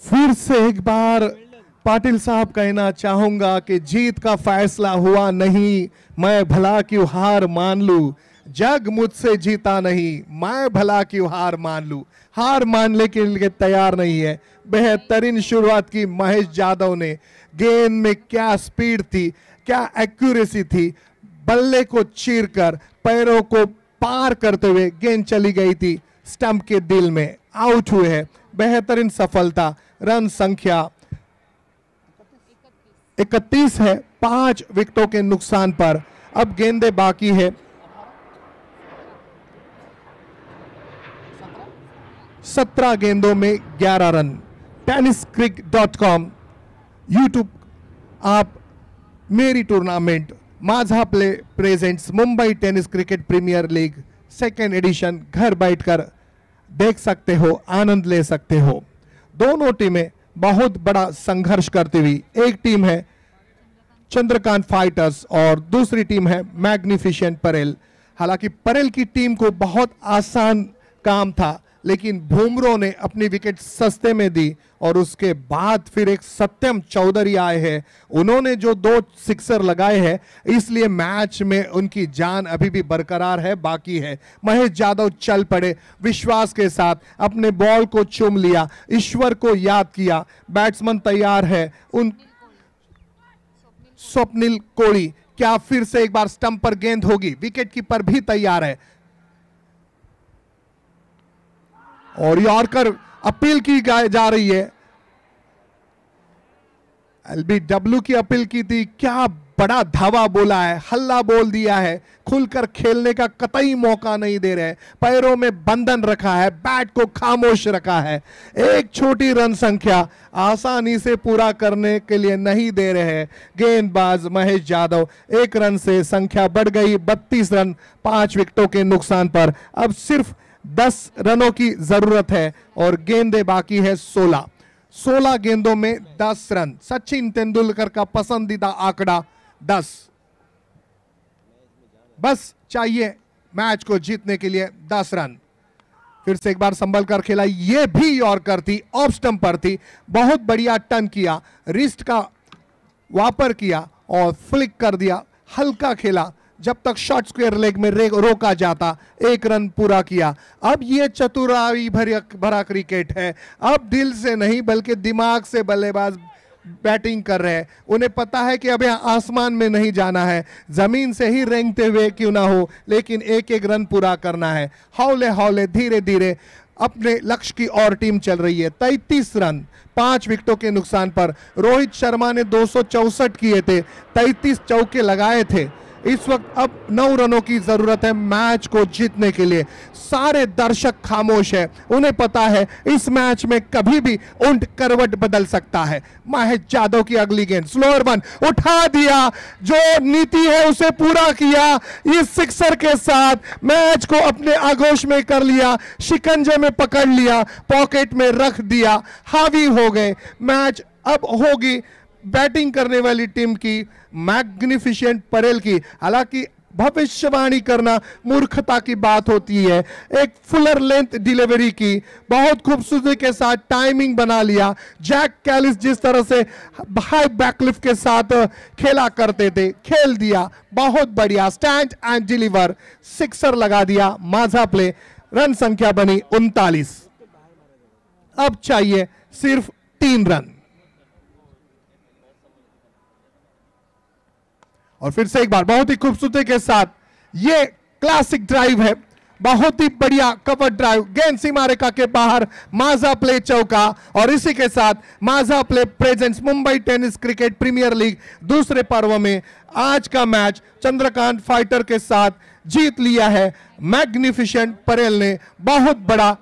फिर से एक बार पाटिल साहब कहना चाहूंगा कि जीत का फैसला हुआ नहीं, मैं भला क्यों हार मान लूं। जग मुझसे जीता नहीं, मैं भला क्यों हार मान लूं। हार मानने के लिए तैयार नहीं है। बेहतरीन शुरुआत की महेश जाधव ने। गेंद में क्या स्पीड थी, क्या एक्यूरेसी थी, बल्ले को चीरकर पैरों को पार करते हुए गेंद चली गई थी स्टंप के दिल में। आउट हुए हैं, बेहतरीन सफलता। रन संख्या 31 है, 5 विकेटों के नुकसान पर। अब गेंदे बाकी है 17 गेंदों में 11 रन। tenniscricket.com यूट्यूब आप मेरी टूर्नामेंट माझा play presents Mumbai tennis cricket premier league 2nd edition घर बैठकर देख सकते हो, आनंद ले सकते हो। दोनों टीमें बहुत बड़ा संघर्ष करती हुई, एक टीम है चंद्रकांत फाइटर्स और दूसरी टीम है मैग्निफिसेंट परेल। हालांकि परेल की टीम को बहुत आसान काम था, लेकिन भूमरो ने अपनी विकेट सस्ते में दी और उसके बाद फिर एक सत्यम चौधरी आए हैं। उन्होंने जो 2 सिक्सर लगाए हैं, इसलिए मैच में उनकी जान अभी भी बरकरार है, बाकी है। महेश जाधव चल पड़े विश्वास के साथ, अपने बॉल को चूम लिया, ईश्वर को याद किया। बैट्समैन तैयार है। उन स्वप्निल कोहली, क्या फिर से एक बार स्टंप पर गेंद होगी? विकेट कीपर भी तैयार है और यॉर्कर अपील की जा रही है। एलबीडब्ल्यू की अपील की थी। क्या बड़ा धावा बोला है, हल्ला बोल दिया है। खुलकर खेलने का कतई मौका नहीं दे रहे, पैरों में बंधन रखा है, बैट को खामोश रखा है। एक छोटी रन संख्या आसानी से पूरा करने के लिए नहीं दे रहे हैं गेंदबाज महेश जाधव। 1 रन से संख्या बढ़ गई 32 रन, 5 विकेटों के नुकसान पर। अब सिर्फ 10 रनों की जरूरत है और गेंदे बाकी है 16 गेंदों में 10 रन। सचिन तेंदुलकर का पसंदीदा आंकड़ा 10। बस चाहिए मैच को जीतने के लिए 10 रन। फिर से एक बार संभल कर खेला, ये भी यॉर्कर थी, ऑफ स्टंप पर थी। बहुत बढ़िया टर्न किया, रिस्ट का वापर किया और फ्लिक कर दिया, हल्का खेला जब तक शॉर्ट स्क्वायर लेग में रोका जाता, 1 रन पूरा किया। अब ये चतुराई भरा क्रिकेट है, अब दिल से नहीं बल्कि दिमाग से बल्लेबाज बैटिंग कर रहे हैं। उन्हें पता है कि अब यहाँ आसमान में नहीं जाना है, जमीन से ही रेंगते हुए क्यों ना हो, लेकिन 1-1 रन पूरा करना है। हौले हौले धीरे धीरे अपने लक्ष्य की ओर टीम चल रही है। 33 रन 5 विकेटों के नुकसान पर रोहित शर्मा ने 264 किए थे, 33 चौके लगाए थे। इस वक्त अब 9 रनों की जरूरत है मैच को जीतने के लिए। सारे दर्शक खामोश है, उन्हें पता है इस मैच में कभी भी ऊंट करवट बदल सकता है। महेश यादव की अगली गेंद, स्लोअर वन, उठा दिया, जो नीति है उसे पूरा किया। इस सिक्सर के साथ मैच को अपने आगोश में कर लिया, शिकंजे में पकड़ लिया, पॉकेट में रख दिया, हावी हो गए। मैच अब होगी बैटिंग करने वाली टीम की, मैग्निफिसेंट परेल की। हालांकि भविष्यवाणी करना मूर्खता की बात होती है। एक फुलर लेंथ डिलीवरी की, बहुत खूबसूरती के साथ टाइमिंग बना लिया। जैक कैलिस जिस तरह से हाई बैकलिफ्ट के साथ खेला करते थे, खेल दिया, बहुत बढ़िया। स्टैंड एंड डिलीवर, सिक्सर लगा दिया, माझा प्ले। रन संख्या बनी 39। अब चाहिए सिर्फ 3 रन। और फिर से एक बार बहुत ही खूबसूरती के साथ ये क्लासिक ड्राइव है, बहुत ही बढ़िया कवर ड्राइव, गेंद सीमा रेखा के बाहर, माझा प्ले चौका। और इसी के साथ माझा play presents Mumbai tennis cricket premier league दूसरे पर्व में आज का मैच चंद्रकांत फाइटर के साथ जीत लिया है मैग्निफिसेंट परेल ने। बहुत बड़ा